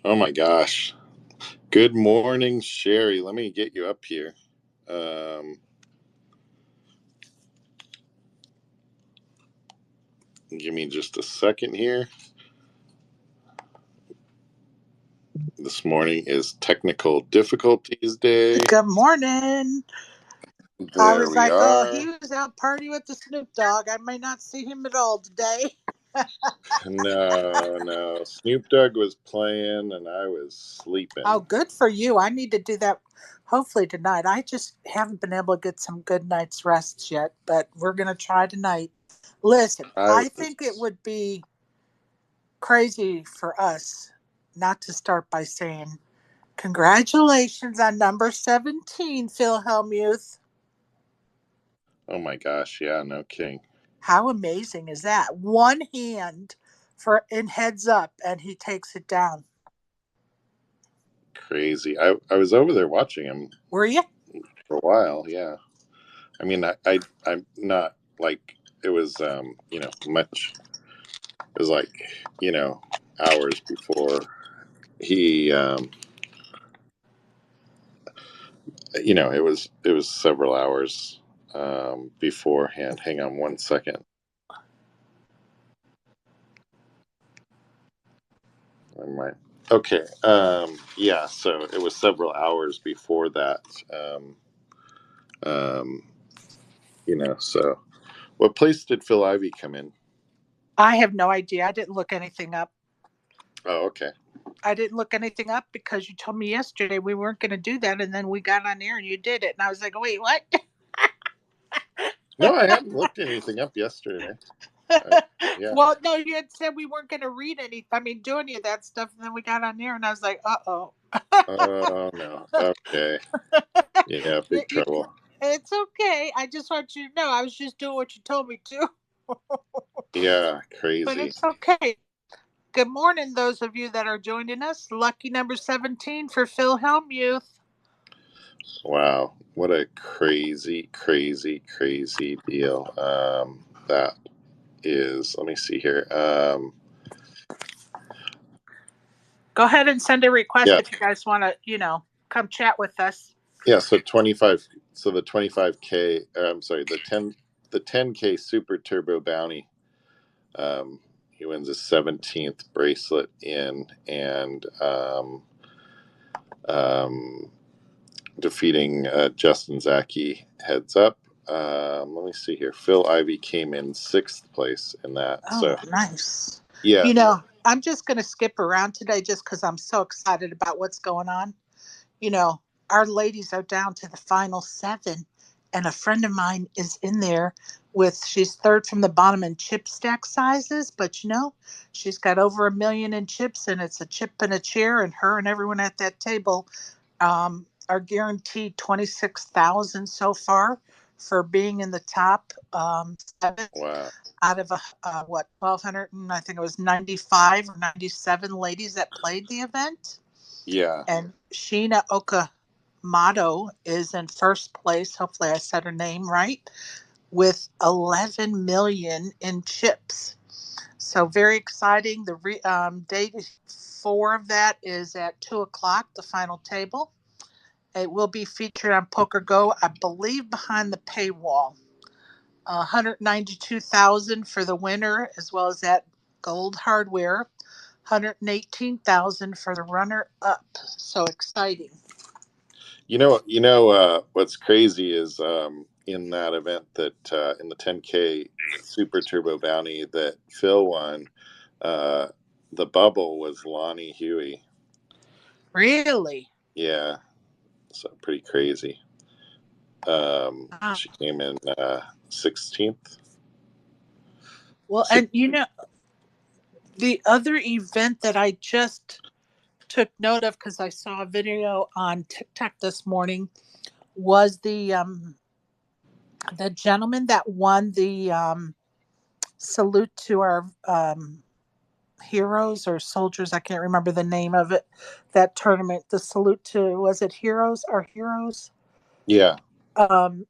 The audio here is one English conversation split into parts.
Oh my gosh. Good morning, Sherry. Let me get you up here. Um, Give me just a second here. This morning is Technical Difficulties Day. Good morning. I There was we like, oh, are. he was out partying with the Snoop Dogg. I may not see him at all today. No. Snoop Dogg was playing and I was Oh, sleeping. good for you. I need to do that hopefully tonight. I just haven't been able to get some good night's rest yet, but we're going to try tonight. Listen, I I think it was, would be crazy for us not to start by saying, congratulations on number 17, Phil Hellmuth. oh my gosh, yeah, no kidding. How amazing is that? One hand for in heads up, and he takes it down. Crazy. I was over there watching him Were you? for a while, yeah. I mean, I'm not like, it was, much. It was like, you know, hours before he, it was several hours beforehand. Hang on one second. I might. Okay. Yeah. So it was several hours before that. Um, um, So what place did Phil Ivey come in? I have no idea. I didn't look anything up. Oh, okay. I didn't look anything up because you told me yesterday we weren't going to do that, and then we got on air and you did it, and I was like, wait, what? No, I hadn't looked anything up yesterday. I, yeah. Well, no, you had said we weren't going to read any. I mean, do any of that stuff, and then we got on air, and I was like, uh-oh. Oh no. Okay. Yeah. Big trouble. It's okay. I just want you to know I was just doing what you told me to, Yeah. but Crazy. it's okay. Good morning, those of you that are joining us. Lucky number 17 for Phil Hellmuth. Wow, what a crazy, crazy, crazy deal. That is, let me see here. Go ahead and send a request Yeah, if you guys want to, come chat with us. yeah. So 25. So the 25K. I'm sorry, the 10K Super Turbo Bounty. He wins his 17th bracelet in, and um, defeating Justin Zaki heads up. Let me see here. Phil Ivey came in sixth place in that. Oh, So nice. yeah, I'm just going to skip around today just because I'm so excited about what's going on. You know, our ladies are down to the final seven, and a friend of mine is in there she's third from the bottom in chip stack sizes, but she's got over 1 million in chips, and it's a chip and a chair, and her and everyone at that table are guaranteed 26,000 so far for being in the top seven wow. out of what 1,200, and I think it was 95 or 97 ladies that played the event. Yeah. And Sheena Okamoto is in first place. Hopefully, I said her name right, with 11 million in chips. So very exciting. The day four of that is at 2 o'clock. The final table. It will be featured on Poker Go, I believe, behind the paywall. 192,000 for the winner, as well as that gold hardware. 118,000 for the runner up. So exciting. What's crazy is in that event that in the 10K Super Turbo Bounty that Phil won, uh, the bubble was Lonnie Huey. Really? Yeah, so pretty crazy. Ah. She came in 16th. Well, Six, and the other event that I just took note of because I saw a video on TikTok this morning was the gentleman that won the salute to our heroes or soldiers. I can't remember the name of it. That tournament, the salute to, was it heroes or heroes? yeah. Um,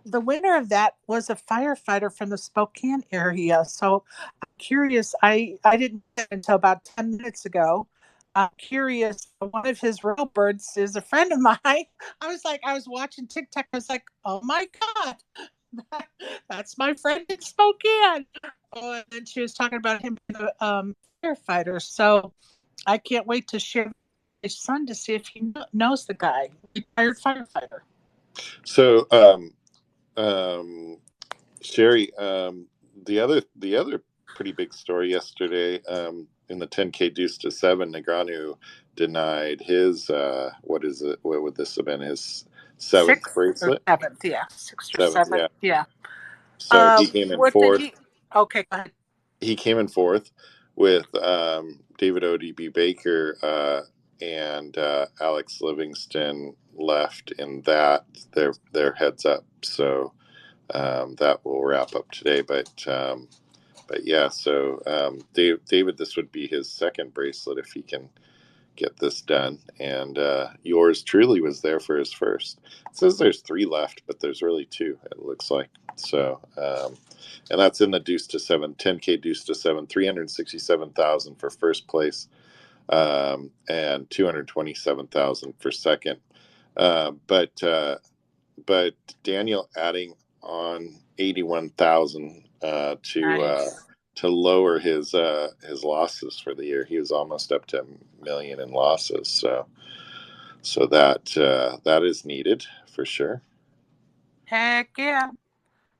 the winner of that was a firefighter from the Spokane area. So I'm curious. I didn't get it until about 10 minutes ago. I'm curious. One of his railbirds is a friend of mine. I was watching TikTok. I was like, oh my God, that's my friend in Spokane. Oh, and then she was talking about him being a firefighter. So I can't wait to share my son to see if he knows the guy, retired firefighter. So, um, Sherry, the other pretty big story yesterday, in the 10K Deuce to Seven, Negreanu denied his what is it? What would this have been? His seventh Sixth or bracelet. seventh, yeah, sixth or Seventh, seventh, yeah. yeah. So he came in What did fourth. he? Okay, go ahead. He came in fourth with David ODB Baker and Alex Livingston left in that. Their heads up. So that will wrap up today. But yeah, so David, this would be his second bracelet if he can get this done. And yours truly was there for his first. It says there's three left, but there's really two, it looks like. So, and that's in the Deuce to Seven, 10K Deuce to Seven, 367,000 for first place, and 227,000 for second. Uh, but but Daniel adding on 81,000 Nice. to lower his losses for the year. He was almost up to a million in losses. So that is needed for sure. Heck yeah.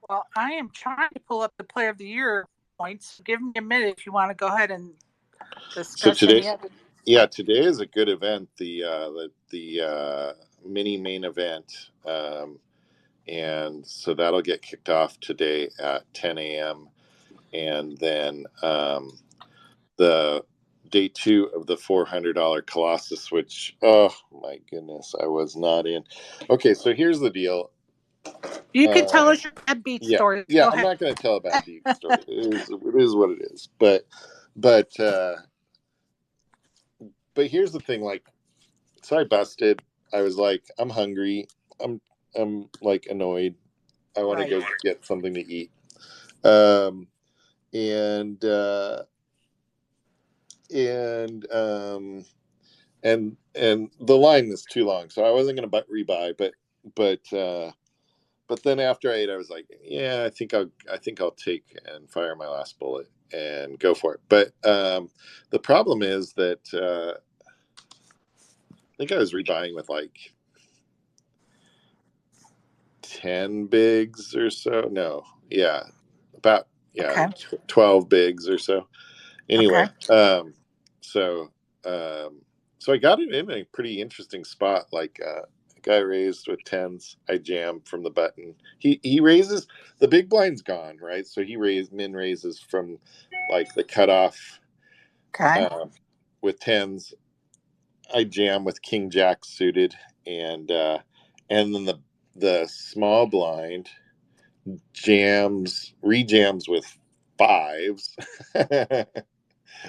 Well, I am trying to pull up the player of the year points. Give me a minute if you want to go ahead and So discuss today, any other yeah, points. today is a good event. The mini main event, and so that'll get kicked off today at 10 a.m. And then the day two of the $400 Colossus, which, oh my goodness, I was not in. Okay, so here's the deal. You can tell Um, us your bad beat yeah, story. yeah, Go I'm ahead. not going to tell a bad beat story. It is what it is. But here's the thing. Like, so I busted. I was like, I'm hungry. I'm I'm like annoyed. I want to Right. go get something to eat. Um, and and and the line was too long, so I wasn't going to rebuy. But but then after I ate, I was like, yeah, I think I'll take and fire my last bullet and go for it. But the problem is that I think I was rebuying with like 10 bigs or so. No, yeah, about yeah, Okay. 12 bigs or so. Okay. Anyway, so um, so I got it in a pretty interesting spot. Like a guy raised with tens, I jam from the button. He raises, the big blind's gone, right? So he raises from like the cutoff Okay. uh, with tens. I jam with king jack suited, and then the small blind rejams with fives.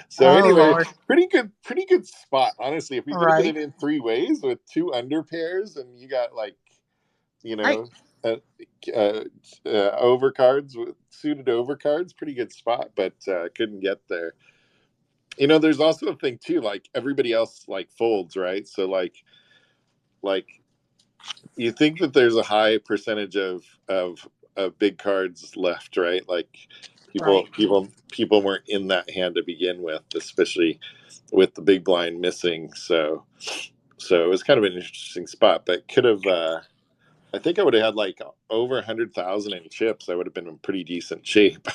So Oh anyway, Lord. pretty good spot. Honestly, if you're gonna get Right. it in three ways with two under pairs, and you got like, you Right. know, uh, overcards with suited overcards, pretty good spot. But couldn't get there. There's also a thing too. Like everybody else like folds, right? So like you think that there's a high percentage of big cards left, right? Like people Right. people people weren't in that hand to begin with, especially with the big blind missing. So it was kind of an interesting spot, but could have. I think I would have had like over 100,000 in chips. I would have been in pretty decent shape.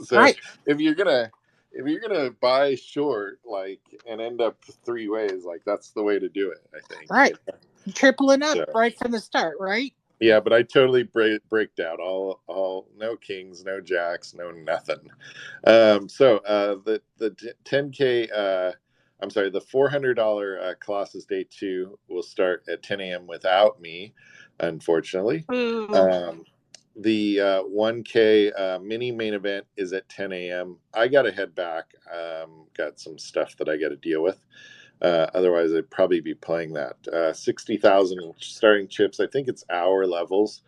So Right. if you're gonna if you're gonna buy short, like, and end up three ways, like that's the way to do it, I think. Right. Tripling up So right from the start. Right. yeah, but I totally breaked out all no kings, no jacks, no nothing. So the 10K, I'm sorry, the $400 Colossus Day 2 will start at 10 a.m. without me, unfortunately. Ooh. Um, the 1K mini main event is at 10 a.m. I got to head back. Got some stuff that I got to deal with. Otherwise, I'd probably be playing that. 60,000 starting chips. I think it's hour levels.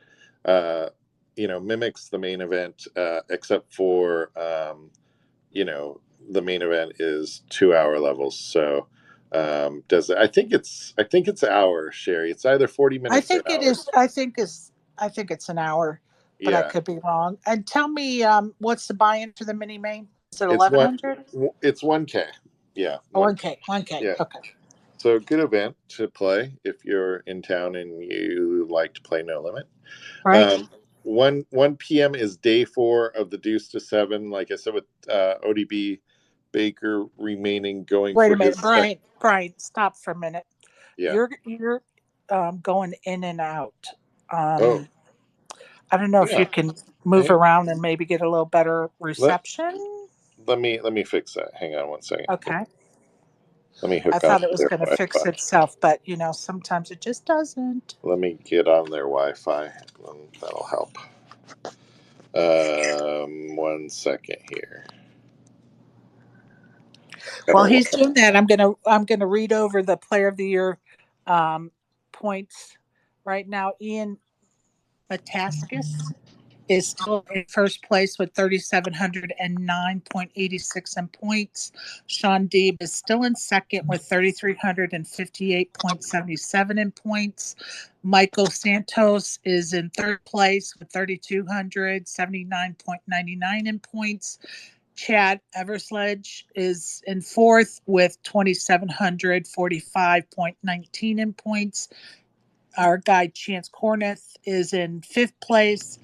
Uh, mimics the main event, except for, you know, the main event is 2 hour levels. So does it. I think it's an hour, Sherry. It's either 40 I minutes or an think it hour. is. I think it's an hour, but I Yeah, could be wrong. And tell me, what's the buy-in for the mini main? Is it it's one 1100? it's 1K. Yeah, Oh, 1K. 1K, 1K. Yeah. Okay. So good event to play if you're in town and you like to play No Limit. Right. Um, 1 p.m. is day 4 of the Deuce to Seven. Like I said, with ODB Baker remaining going Wait a for minute, his second. Brian. Brian, stop for a minute. Yeah. You're going in and out. Oh, Um, I don't know if you yeah. can move Hang, around and maybe get a little better let reception. let me fix that. Hang on one second. Okay. Let me I hook on thought it was their going to fix Wi-Fi. itself, but sometimes it just doesn't. Let me get on their Wi-Fi. That'll help. 1 second here. While Gotta, he's doing that, I'm gonna read over the Player of the Year um, points right now. Ian Metaskis is still in first place with 3,709.86 in points. Sean Deeb is still in second with 3,358.77 in points. Michael Santos is in third place with 3,279.99 in points. Chad Eversledge is in fourth with 2,745.19 in points. Our guy Chance Corneth is in fifth place.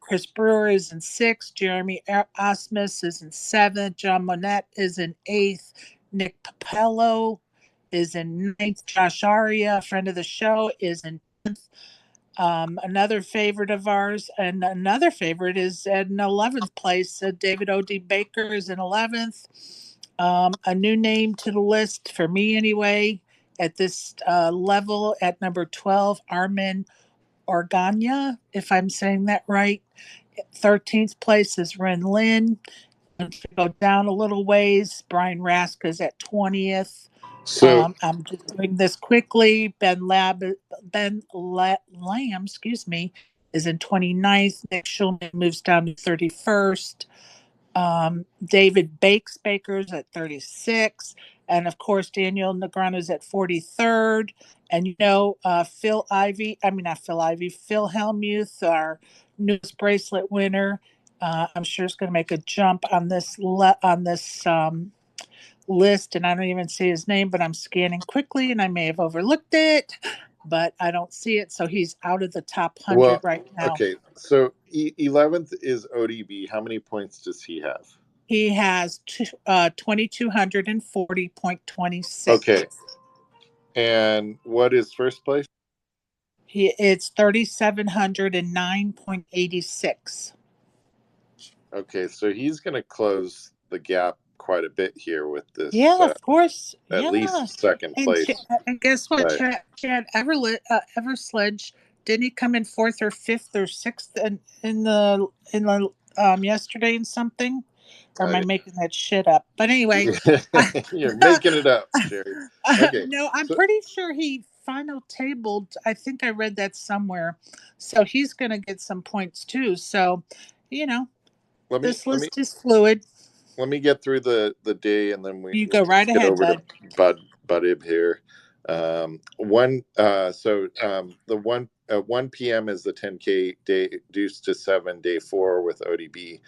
Chris Brewer is in sixth. Jeremy Osmus is in seventh. John Monette is in eighth. Nick Papello is in ninth. Josh Aria, a friend of the show, is in 10th. Another favorite of ours, and another favorite is at an 11th place. David O.D. Baker is in 11th. A new name to the list, for me anyway, at this level at number 12, Armin Organa, if I'm saying that right. 13th place is Ren Lin. Go down a little ways. Brian Rask is at 20th. so I'm just doing this quickly. Ben Lamb, excuse me, is in 29th. Nick Schulman moves down to 31st. David Baker's at 36. And of course, Daniel Negreanu's at 43rd. And Phil Hellmuth, our newest bracelet winner, I'm sure is going to make a jump on this list. And I don't even see his name, but I'm scanning quickly and I may have overlooked it, but I don't see it. So he's out of the top 100 well, right now. okay. So 11th is ODB. How many points does he have? He has 2,240.26. Okay. And what is first place? It's 3,709.86. Okay, so he's going to close the gap quite a bit here with this, Yeah, of course. at Yeah. least second And place. and guess what? Right. Chad Eversledge, didn't he come in fourth or fifth or sixth in the yesterday in something? Or am I I, making that shit up? But anyway, you're making it up, Sherry. Okay, no, I'm so pretty sure he final tabled. I think I read that somewhere. So he's going to get some points too. So, you know, let me this let me list is fluid. let me get through the day, and then we You we go can right get ahead, over to bud. Budib here. The 1 p.m. is the 10K day Deuce to Seven day 4 with ODB.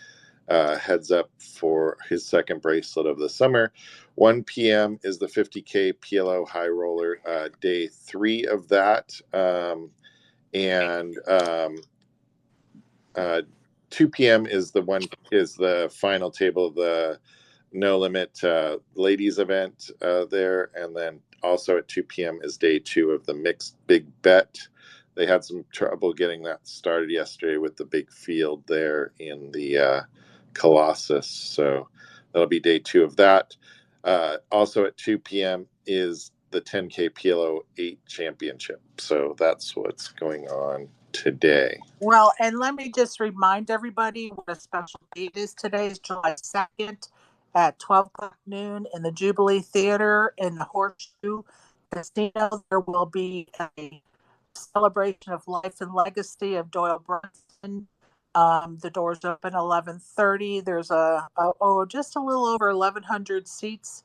Heads up for his second bracelet of the summer. 1 p.m. is the 50K PLO High Roller, day 3 of that. And uh, 2 p.m. is the final table of the No Limit ladies event there, and then also at 2 p.m. is day 2 of the mixed big bet. They had some trouble getting that started yesterday with the big field there in the Colossus, so that'll be day 2 of that. Also at 2 p.m. is the 10K PLO 8 championship. So that's what's going on today. Well, and let me just remind everybody what a special date is today. Is July 2nd at 12 o'clock noon in the Jubilee Theater in the Horseshoe Casino. There will be a celebration of life and legacy of Doyle Brunson. The doors open 11:30. There's just a little over 1,100 seats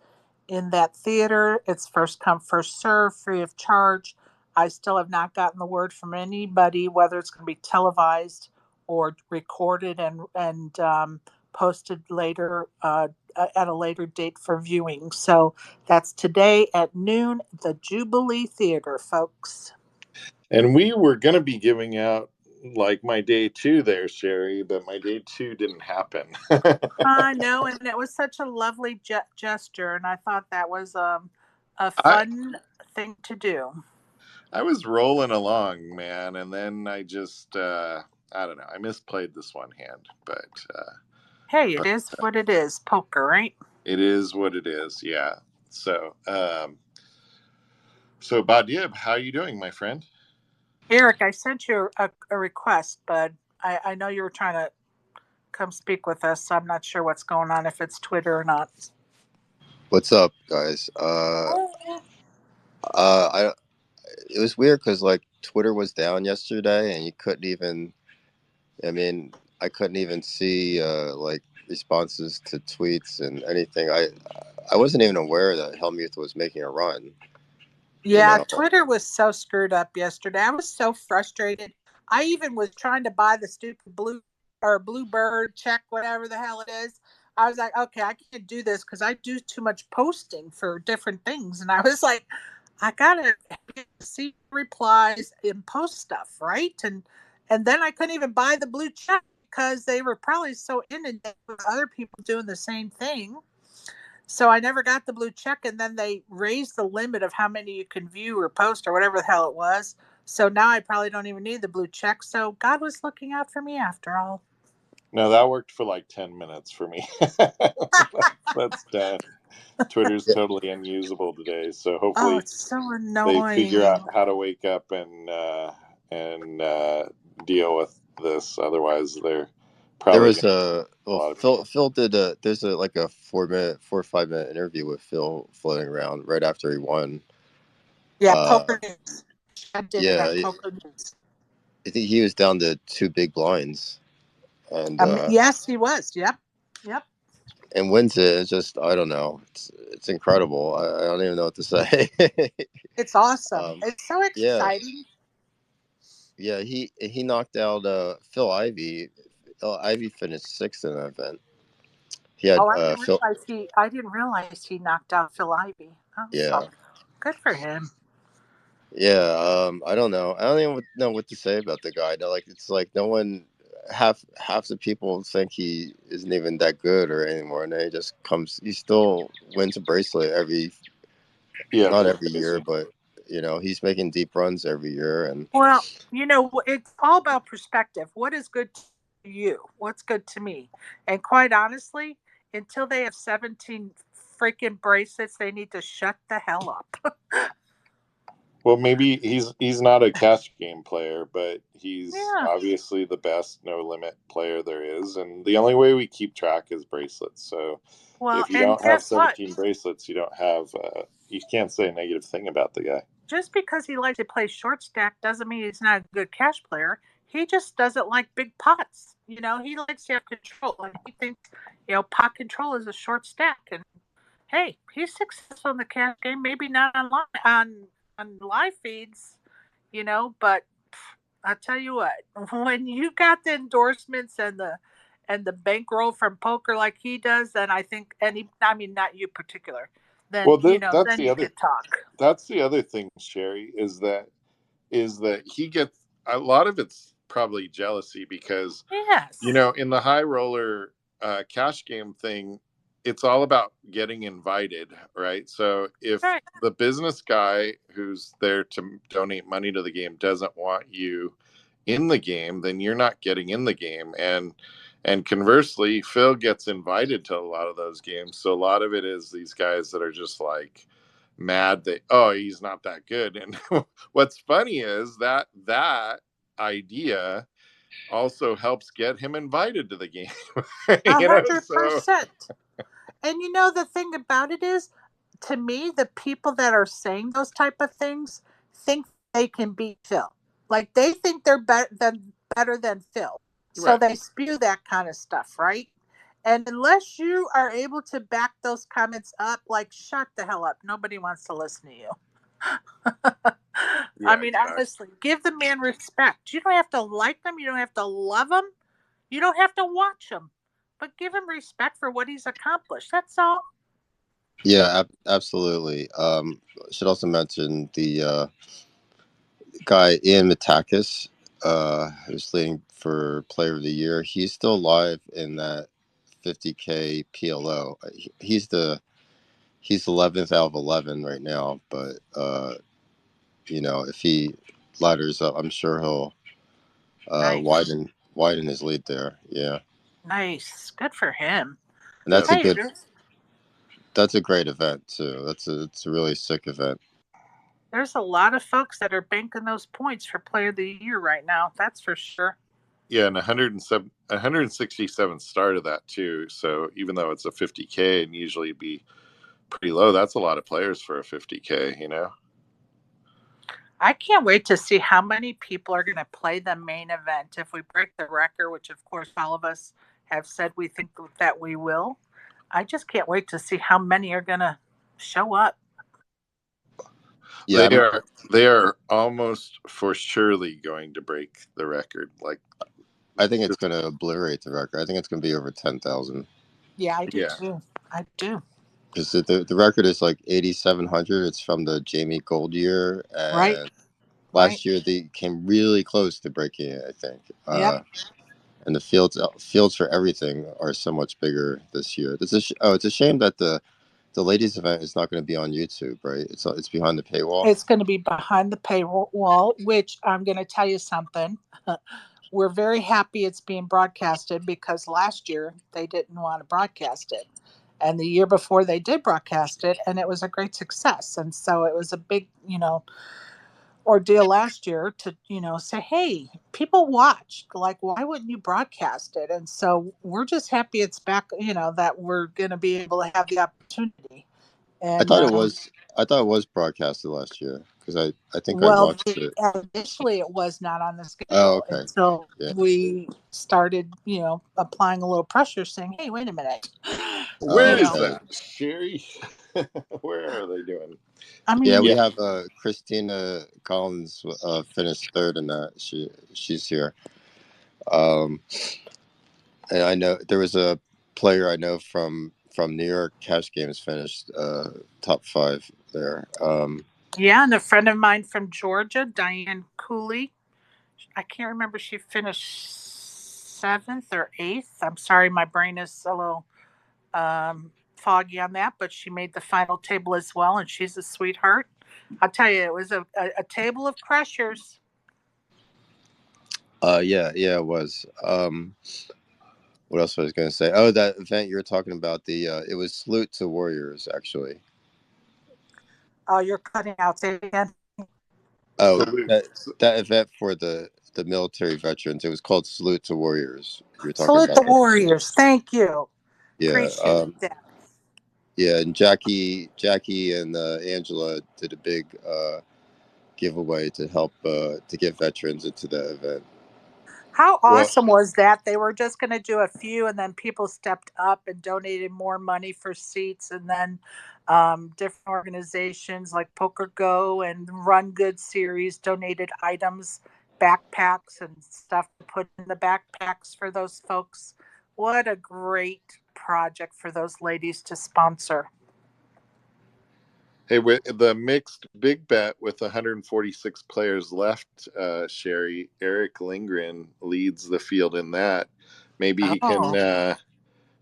in that theater. It's first come, first serve, free of charge. I still have not gotten the word from anybody whether it's going to be televised or recorded and posted later at a later date for viewing. So that's today at noon, the Jubilee Theater, folks. And we were going to be giving out like my day two there, Sherry, but my day two didn't happen. I know, and it was such a lovely gesture, and I thought that was a I fun thing to do. I was rolling along, man, and then I don't know. I misplayed this one hand, Hey, it but is what it is. Poker, right? it is what it is. Yeah. So, so Badib, how you doing, my friend? Eric, I sent you a request, but I know you were trying to come speak with us. So I'm not sure what's going on, if it's Twitter or not. What's up, guys? I It was weird because like Twitter was down yesterday, and you couldn't even. I mean, I couldn't even see like responses to tweets and anything. I wasn't even aware that Helmuth was making a run. You Yeah, know, Twitter was so screwed up yesterday. I was so frustrated. I even was trying to buy the stupid bluebird check, whatever the hell it is. I was like, okay, I can't do this because I do too much posting for different things, and I was like, I gotta see replies and post stuff, right? And then I couldn't even buy the blue check because they were probably so inundated with other people doing the same thing. So I never got the blue check, and then they raised the limit of how many you can view or post or whatever the hell it was. So now I probably don't even need the blue check. So God was looking out for me after all. No, that worked for like 10 minutes for me. That's done. Twitter's yeah, totally unusable today, so Oh, hopefully it's so they figure out annoying. how to wake up and deal with this. Otherwise, they're there probably was going to a lot of people. Phil did a there's a like a 4 or 5 minute interview with Phil floating around right after he won. Yeah, Uh, poker news. I did it yeah, on poker news. I think he was down to two big blinds, and Yes, he was. Yep. Yep. wins it. It's just I don't know. It's incredible. I don't even know what to say. It's awesome. um, It's so yeah, exciting. yeah. He knocked out Phil Ivey. Phil Ivey finished sixth in that event. He had Oh, Phil. I didn't realize he knocked out Phil Ivey. Oh, Yeah, so good for him. yeah. I don't know. I don't even know what to say about the guy. Like it's like no one. Half the people think he isn't even that good or anymore, and then he just comes. He still wins a bracelet every Yeah, not they're every year, crazy. but he's making deep runs every year, and Well, it's all about perspective. What is good to you? What's good to me? And quite honestly, until they have 17 freaking bracelets, they need to shut the hell up. Well, maybe he's not a cash game player, but he's Yeah. obviously the best no limit player there is, and the only way we keep track is bracelets. So Well, if you and don't have guess what? 17 bracelets, you don't have you can't say a negative thing about the guy. Just because he likes to play short stack doesn't mean he's not a good cash player. He just doesn't like big pots. He likes to have control. And he thinks, pot control is a short stack. And hey, he's successful in the cash game. Maybe not on live feeds, but I'll tell you what, when you got the endorsements and the bankroll from poker like he does, then I think, I mean, not you particular, then Well, that's then the you other could talk. thing, Sherry, is that he gets a lot of it's probably jealousy because Yes, in the high roller cash game thing, it's all about getting invited, right? So if right. the business guy who's there to donate money to the game doesn't want you in the game, then you're not getting in the game. And conversely, Phil gets invited to a lot of those games. So a lot of it is these guys that are just like mad that, oh, he's not that good. And what's funny is that idea also helps get him invited to the game. a you know, hundred so percent. And the thing about it is, to me, the people that are saying those type of things think they can beat Phil. Like they think they're better than Phil. So right. they spew that kind of stuff, right? And unless you are able to back those comments up, like, shut the hell up. Nobody wants to listen to you. I Yeah, mean, exactly. honestly, give the man respect. You don't have to like him. You don't have to love him. You don't have to watch him. But give him respect for what he's accomplished. That's all. Yeah, absolutely. Should also mention the guy Ian Matakis, who's leading for Player of the Year. He's still alive in that 50K PLO. He's 11th out of 11 right now, but if he ladders up, I'm sure he'll Nice. widen his lead there. Yeah, Nice. Good for him. and Yeah, Hey, that's a great event too. It's a really sick event. there's a lot of folks that are banking those points for Player of the Year right now. That's for sure. yeah, and 167 started that too. So even though it's a 50K and usually be pretty low, that's a lot of players for a 50K. I can't wait to see how many people are going to play the main event. If we break the record, which of course all of us have said we think that we will, I just can't wait to see how many are going to show up. Yeah, They are almost for surely going to break the record. Like, I think it's going to obliterate the record. I think it's going to be over 10,000. Yeah, I do yeah, too. I do. Because the record is like 8,700. It's from the Jamie Gold year, Right. and Right. last year they came really close to breaking it, I think. Yep. And the fields for everything are so much bigger this year. It's a shame that the ladies event is not going to be on YouTube, right? It's behind the paywall. It's going to be behind the paywall, which I'm going to tell you something. We're very happy it's being broadcasted because last year they didn't want to broadcast it. And the year before they did broadcast it, and it was a great success. And so it was a big, ordeal last year to, say, hey, people watched. Like, why wouldn't you broadcast it? And so we're just happy it's back, that we're going to be able to have the opportunity. I And thought it was I thought it was broadcasted last year because I think I well, watched it. initially it was not on the Oh, schedule okay. until Yeah. we started, applying a little pressure, saying, "Hey, wait a minute." Oh, where is okay. that, Sherry? Where are they doing? I Yeah, mean, we Yeah, have Christina Collins finished third in that. She's here. Um, and I know there was a player I know from New York. Cash Games finished top 5 there. yeah, and a friend of mine from Georgia, Diane Cooley. I can't remember. She finished 7th or 8th. I'm sorry, my brain is a little foggy on that, but she made the final table as well, and she's a sweetheart. I'll tell you, it was a table of crushers. Yeah, it was. What else was I going to say? Oh, that event you were talking about. It was Salute to Warriors, actually. Oh, you're cutting out. Say it again. Oh, salute. that event for the military veterans. It was called Salute to Warriors. You were talking Salute about the that. Warriors. Thank you. Yeah. Appreciate that. Yeah, and Jackie and Angela did a big giveaway to help to get veterans into the event. How Well, awesome was that? They were just going to do a few, and then people stepped up and donated more money for seats. And then different organizations like Poker Go and Run Good Series donated items, backpacks, and stuff to put in the backpacks for those folks. What a great project for those ladies to sponsor. hey, with the mixed big bet with 146 players left, Sherry, Eric Lindgren leads the field in that. Maybe he can Oh,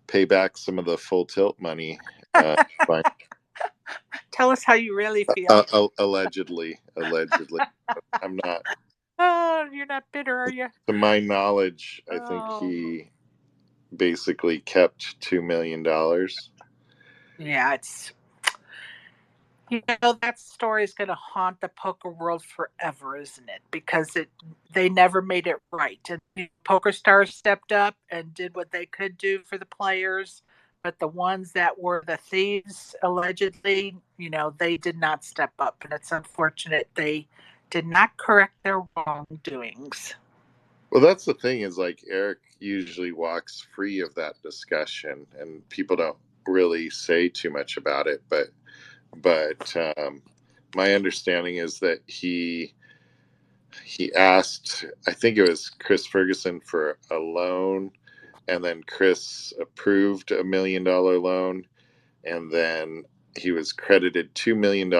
pay back some of the full tilt money. Uh, by, tell us how you really feel. allegedly. I'm not. Oh, you're not bitter, are you? To my knowledge, I think Oh. he basically kept $2 million. Yeah, that story is going to haunt the poker world forever, isn't it? Because they never made it right. And the poker stars stepped up and did what they could do for the players, but the ones that were the thieves, allegedly, they did not step up, and it's unfortunate they did not correct their wrongdoings. Well, that's the thing is like Eric usually walks free of that discussion, and people don't really say too much about it. But my understanding is that he asked, I think it was Chris Ferguson for a loan, and then Chris approved $1 million loan, and then he was credited $2 million,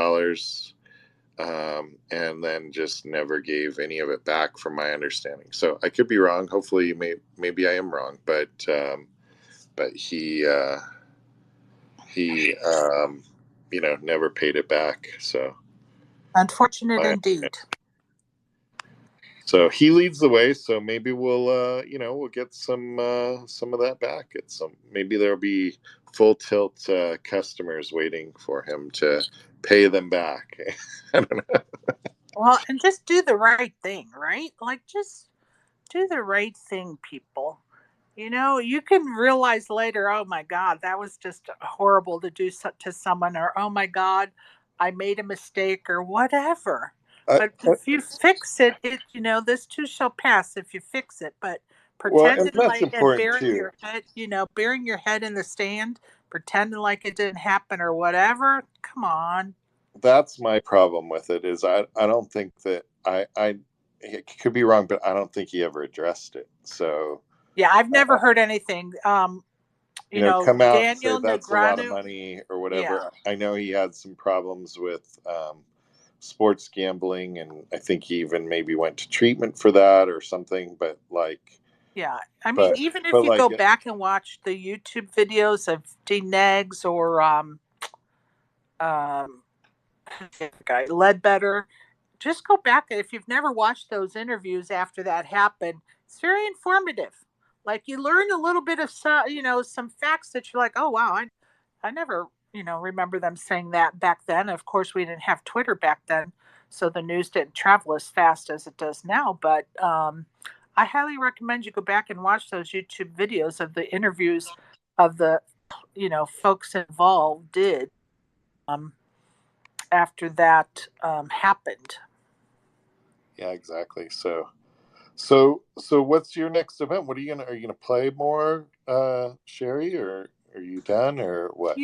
and then just never gave any of it back, from my understanding. So I could be wrong. Hopefully, maybe I am wrong, but he never paid it back. So Unfortunate my indeed. So he leads the way. So maybe we'll get some of that back. Maybe there'll be full tilt customers waiting for him to pay them back. I don't know. Well, and just do the right thing, right? Like, just do the right thing, people. You can realize later, oh my God, that was just horrible to do to someone, or oh my God, I made a mistake, or whatever. I, But if you fix it, this too shall pass if you fix it. But well, and pretending that's like and important too. burying your head in the sand, pretending like it didn't happen or whatever, come on. That's my problem with it. Is I don't think that I it could be wrong, but I don't think he ever addressed it. So Yeah, I've never uh, heard anything. come out and say Daniel that's a lot of Negreanu, money or yeah. whatever. I know he had some problems with sports gambling, and I think he even maybe went to treatment for that or something. Yeah, I mean, But even if but you go like, back and watch the YouTube videos of D Negs or um, guy Ledbetter, just go back. If you've never watched those interviews after that happened, it's very informative. Like, you learn a little bit of some facts that you're like, oh wow, I never remember them saying that back then. Of course, we didn't have Twitter back then, so the news didn't travel as fast as it does now. But I highly recommend you go back and watch those YouTube videos of the interviews of the folks involved did um, after that happened. yeah, exactly. So what's your next event? Are you gonna play more, Sherry, or are you done or what?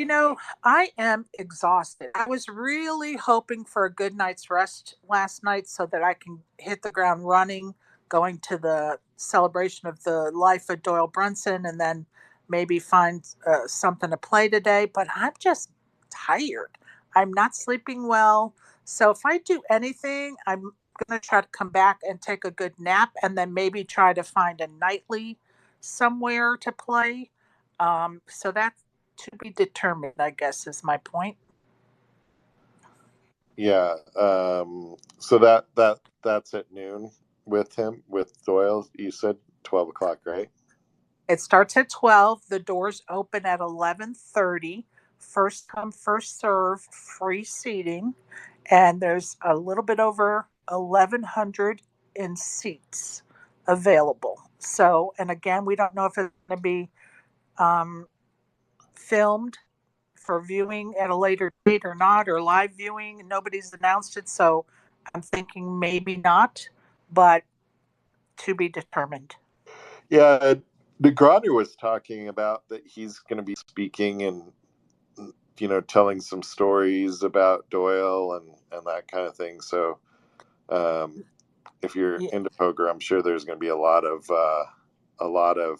I am exhausted. I was really hoping for a good night's rest last night so that I can hit the ground running, going to the celebration of the life of Doyle Brunson, and then maybe find something to play today. But I'm just tired. I'm not sleeping well. So if I do anything, I'm going to try to come back and take a good nap, and then maybe try to find a nightly somewhere to play. So that's to be determined, I guess, is my point. Yeah. So that's at noon with Doyle. You said 12 o'clock, right? It starts at 12. The doors open at 11:30. First come, first serve, free seating, and there's a little bit over 1,100 in seats available. So, and again, we don't know if it's going to be um, filmed for viewing at a later date or not, or live viewing. Nobody's announced it, so I'm thinking maybe not, but to be determined. Yeah. DeGronder was talking about that he's going to be speaking and telling some stories about Doyle and that kind of thing. So um, if you're Yeah, into poker, I'm sure there's going to be a lot of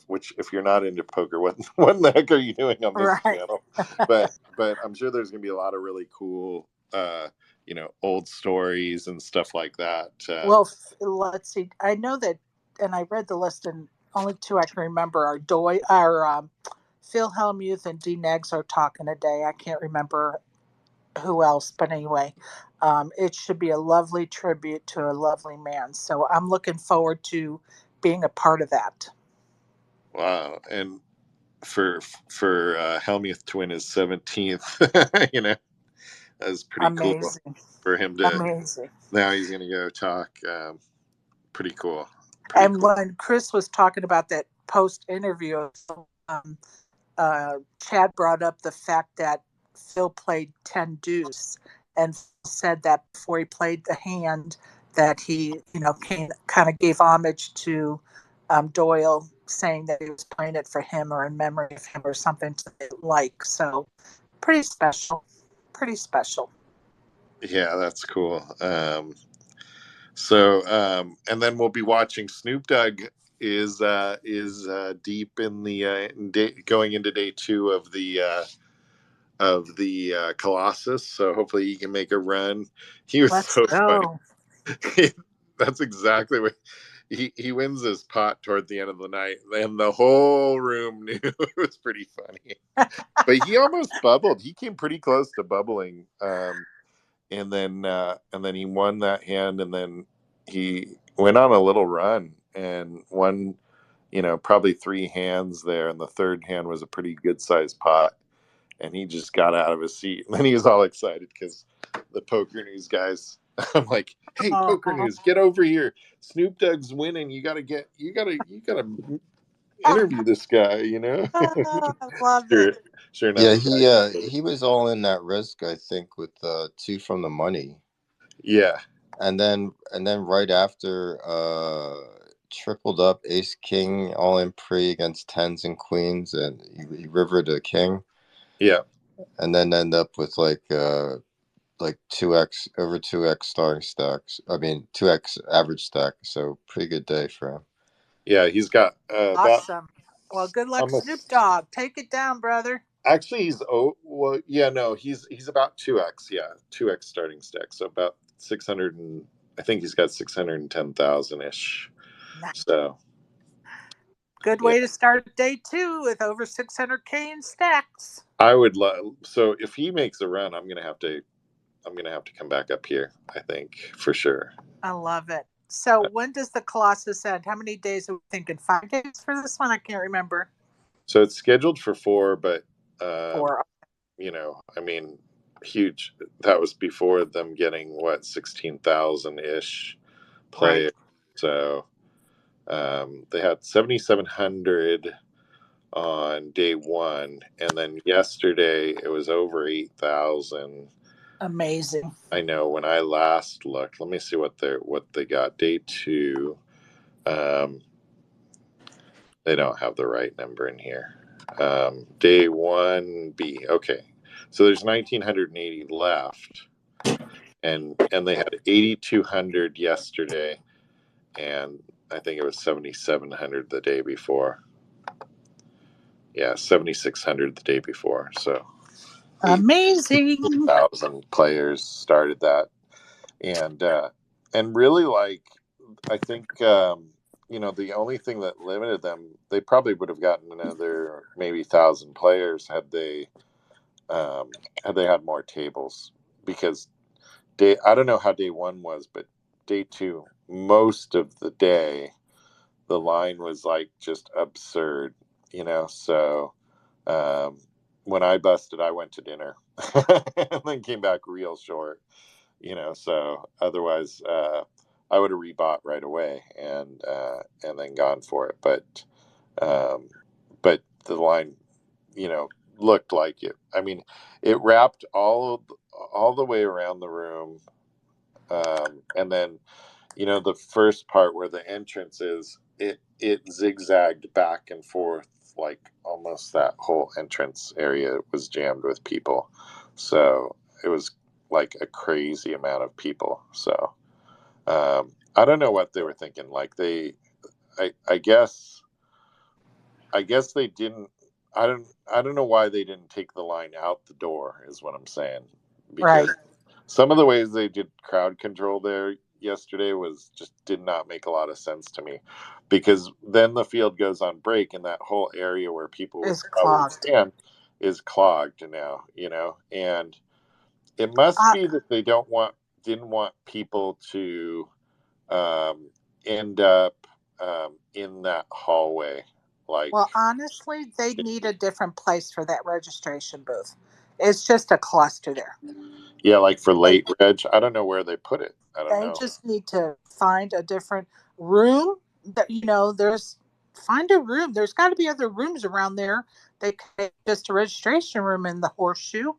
which, if you're not into poker, what the heck are you doing on this right. channel? But I'm sure there's going to be a lot of really cool old stories and stuff like that. Well, let's see. I know that, and I read the list, and only two I can remember are Phil Hellmuth and D Negs are talking today. I can't remember who else, but anyway, it should be a lovely tribute to a lovely man. So I'm looking forward to being a part of that. Wow. And for Helmuth to win his 17th, that was pretty cool Amazing, for him to. amazing. Now he's going to go talk. Pretty cool. Pretty And cool. when Chris was talking about that post interview, um, Chad brought up the fact that Phil played 10 deuce and said that before he played the hand that he, kind of gave homage to Doyle, saying that he was playing it for him or in memory of him or something to the like. So pretty special. Pretty special. Yeah, that's cool. And then we'll be watching Snoop Dogg is deep in the going into day 2 of the Colossus. So hopefully he can make a run. He was Let's so funny. go. That's exactly what he wins his pot toward the end of the night, and the whole room knew. It was pretty funny. But he almost bubbled. He came pretty close to bubbling. And then he won that hand, and then he went on a little run and won, probably 3 hands there, and the third hand was a pretty good sized pot, and he just got out of his seat, and then he was all excited because the Poker News guys. I'm like, hey, Poker Oh, News, get over here! Snoop Dogg's winning. You gotta interview this guy. I love Sure, it. sure Yeah, enough, the guy. he was all in that risk, I think, with 2 from the money, Yeah, and then right after tripled up ace king all in pre against tens and queens, and he rivered a king, yeah. and then end up with like 2x over 2x starting stacks. I mean 2x average stack. So pretty good day for him. Yeah, he's got about Awesome. Well, good luck, Snoop almost. Dogg. Take it down, brother. Actually, yeah, no, he's about 2x, yeah, 2x starting stack, so about 600, and I think he's got 610,000 ish. So Good yeah, way to start day 2 with over 600K in stacks. I would love. So if he makes a run, I'm gonna have to come back up here. I think for sure. I love it. So when does the Colossus end? How many days are we thinking? 5 days for this one? I can't remember. So it's scheduled for 4, but um, 4. I mean, huge. That was before them getting what 16,000 ish Right. players. So they had 7,700 on day 1, and then yesterday it was over 8,000. Amazing. I know when I last looked. Let me see what they got. Day 2. Um, they don't have the right number in here. Day 1B. Okay, so there's 1,980 left, and they had 8,200 yesterday, and I think it was 7,700 the day before. Yeah, 7,600 the day before. So Amazing. 8,000 players started that, and really, like, I think the only thing that limited them, they probably would have gotten another maybe 1,000 players had they had more tables, because I don't know how day 1 was, but day 2, most of the day the line was like just absurd, so um, when I busted, I went to dinner and then came back real short, so otherwise I would have rebought right away and then gone for it, um, but the line, you know looked like it. I mean, it wrapped all the way around the room, and then the first part where the entrance is, it zigzagged back and forth, like almost that whole entrance area was jammed with people. So it was like a crazy amount of people. So I don't know what they were thinking. Like I guess they didn't. I don't know why they didn't take the line out the door, is what I'm saying, Right. because some of the ways they did crowd control there yesterday was just did not make a lot of sense to me, because then the field goes on break and that whole area where people would Is probably clogged. stand is clogged now, and it must Uh, be that they didn't want people to um, end up in that hallway, like, well, honestly, they need a different place for that registration booth. It's just a cluster there. yeah, like for They, late reg. I don't know where they put it. I don't they know. just need to find a different room. That there's find a room. There's got to be other rooms around there. They could just a registration room in the horseshoe.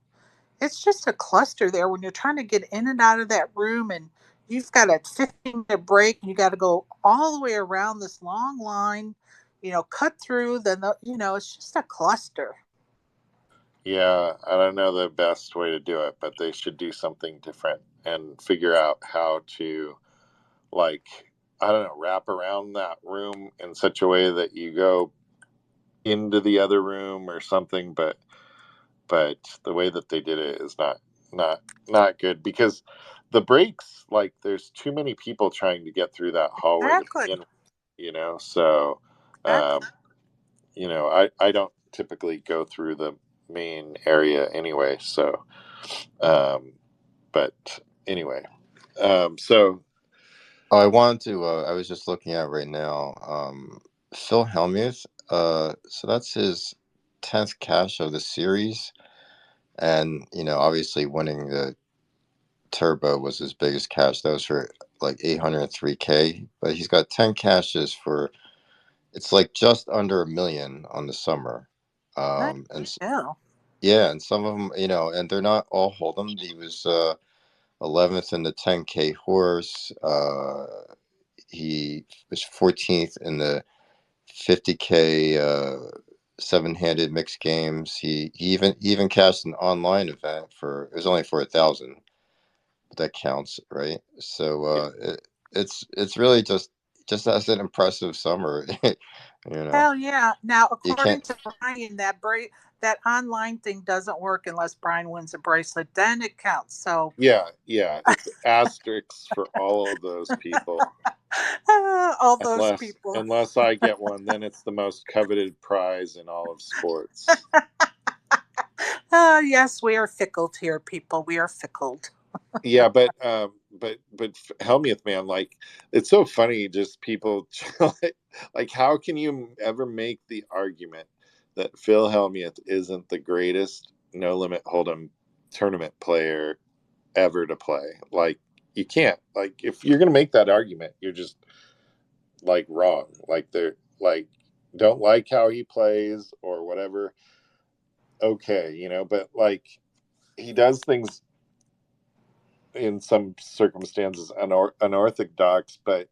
It's just a cluster there when you're trying to get in and out of that room, and you've got a 15-minute break and you got to go all the way around this long line, cut through, it's just a cluster. Yeah, I don't know the best way to do it, but they should do something different and figure out how to, like, I don't know, wrap around that room in such a way that you go into the other room or something. But the way that they did it is not not good, because the breaks, like, there's too many people trying to get through that hallway to Exactly. begin with. So Exactly. um, I don't typically go through the main area anyway. So um, but anyway, so Oh, I wanted to. I was just looking at right now. Phil Hellmuth. So that's his 10th cash of the series, and obviously winning the Turbo was his biggest cash. That was for like 803K, but he's got 10 caches for it's like just under a million on the summer. Nice. And Yeah. yeah, and some of them, and they're not all hold'em. He was 11th in the 10K horse. He was 14th in the 50K seven-handed mixed games. He even cashed an online event for it was only for 1,000, but that counts, right? So it's really just as an impressive summer. you know, Hell yeah. Now, you according can't. to Brian, that online thing doesn't work unless Brian wins a bracelet. Then it counts. So, yeah, it's asterisks for all of those people. all those Unless people. unless I get one, then it's the most coveted prize in all of sports. Yes, we are fickled here, people. We are fickled. Yeah, but Helmuth, man, like, it's so funny. Just people like how can you ever make the argument that Phil Hellmuth isn't the greatest no limit hold'em tournament player ever to play? Like, you can't. Like, if you're gonna make that argument, you're just, like, wrong. Like, they're like, don't like how he plays or whatever. Okay, but, like, he does things in some circumstances unorthodox, but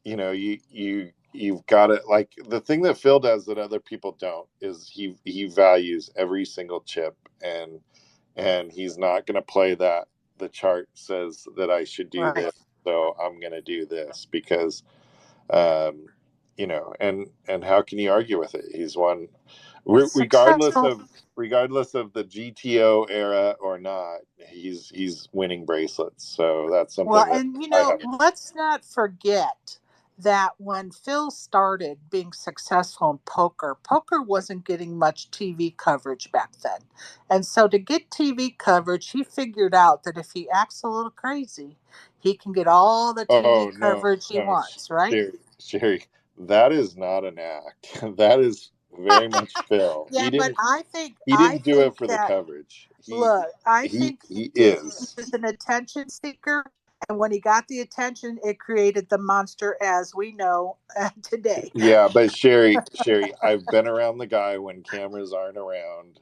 you've got it. Like, the thing that Phil does that other people don't is he values every single chip, and he's not going to play that the chart says that I should do Right. this, so I'm going to do this because um and how can you argue with it? He's won, He's regardless successful. of the GTO era or not. He's winning bracelets, so that's Well, something that and I have. let's not forget that when Phil started being successful in poker, poker wasn't getting much TV coverage back then. And so to get TV coverage, he figured out that if he acts a little crazy, he can get all the TV Oh, no, coverage he no, wants, right? Sherry, that is not an act. That is very much Phil. Yeah, but He I didn't do think it for the that coverage. look, I He think he he did. He is. was an attention seeker, and when he got the attention, it created the monster as we know today. Yeah, but Sherry, I've been around the guy when cameras aren't around.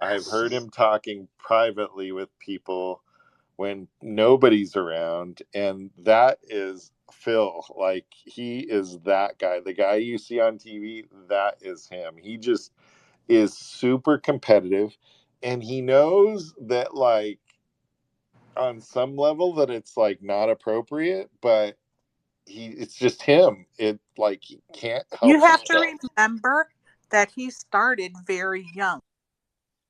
I've heard him talking privately with people when nobody's around, and that is Phil. Like, he is that guy. The guy you see on TV, that is him. He just is super competitive, and he knows that, like, on some level that it's, like, not appropriate, but it's just him. It, like, he can't You help have to himself. remember that he started very young.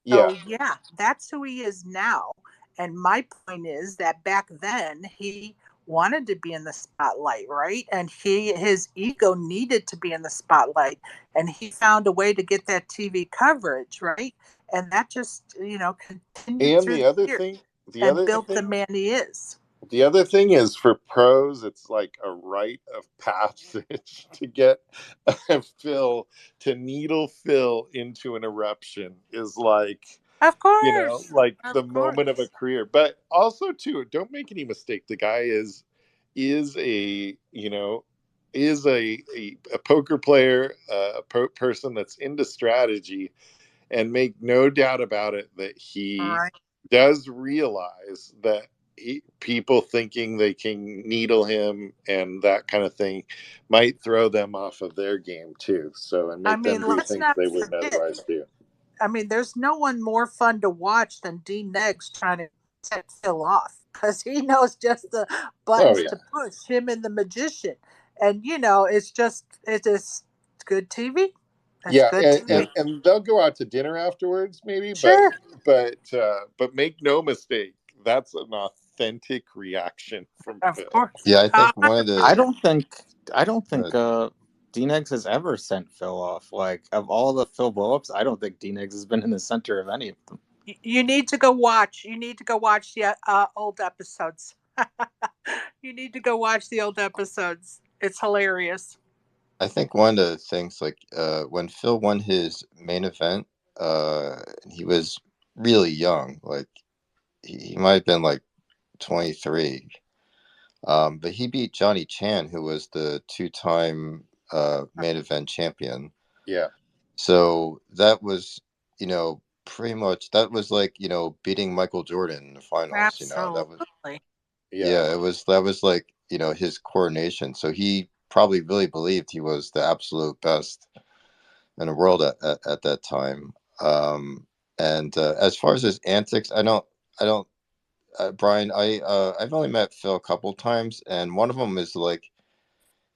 Yeah. So, yeah, that's who he is now. And my point is that back then he wanted to be in the spotlight, right? And his ego needed to be in the spotlight, and he found a way to get that TV coverage, right? And that just, continued And through the the other years thing, the and other built the thing, man he is. the other thing is, for pros, it's like a rite of passage to get Phil to needle Phil into an eruption is like, Of course. like the Of moment of a course. career. But also, too, don't make any mistake. The guy is a a poker player, person that's into strategy, and make no doubt about it that All he right. does realize that people thinking they can needle him and that kind of thing might throw them off of their game too. So, and I make them mean, do let's things not they wouldn't forget. otherwise do. I mean, there's no one more fun to watch than Dean Neggs trying to set Phil off because he knows just the Oh buttons yeah, to push, him and the magician. And, it is good TV. That's yeah, good and, Yeah, TV. and they'll go out to dinner afterwards, maybe, Sure. but make no mistake, that's an authentic reaction from Of Phil. course. yeah. I think one of the I 100%. don't think uh, D-Negs has ever sent Phil off. Like, of all the Phil blow-ups, I don't think D-Negs has been in the center of any of them. You need to go watch. You need to go watch the old episodes. You need to go watch the old episodes. It's hilarious. I think one of the things like when Phil won his main event, he was really young. Like he might have been like 23. But he beat Johnny Chan, who was the two-time main event champion. Yeah. So that was, pretty much that was like, beating Michael Jordan in the finals. That was, Absolutely. Yeah. yeah, that was like, his coronation. So he probably really believed he was the absolute best in the world at that time. And as far as his antics, I don't, Brian, I've only met Phil a couple times, and one of them is like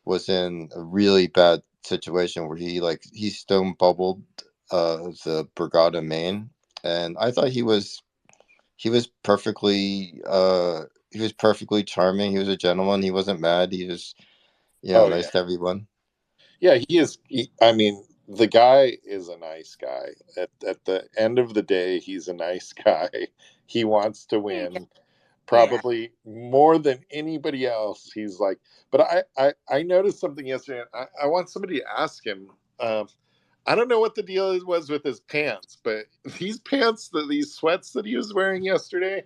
was in a really bad situation where he stone bubbled the Brigada main, and I thought he was perfectly charming. He was a gentleman. He wasn't mad. He was Oh yeah. nice to everyone. Yeah, he is. I mean, the guy is a nice guy. At the end of the day, he's a nice guy. He wants to Yeah. win, probably more than anybody else. He's like, but I noticed something yesterday. I want somebody to ask him. I don't know what the deal was with his pants, but these sweats that he was wearing yesterday,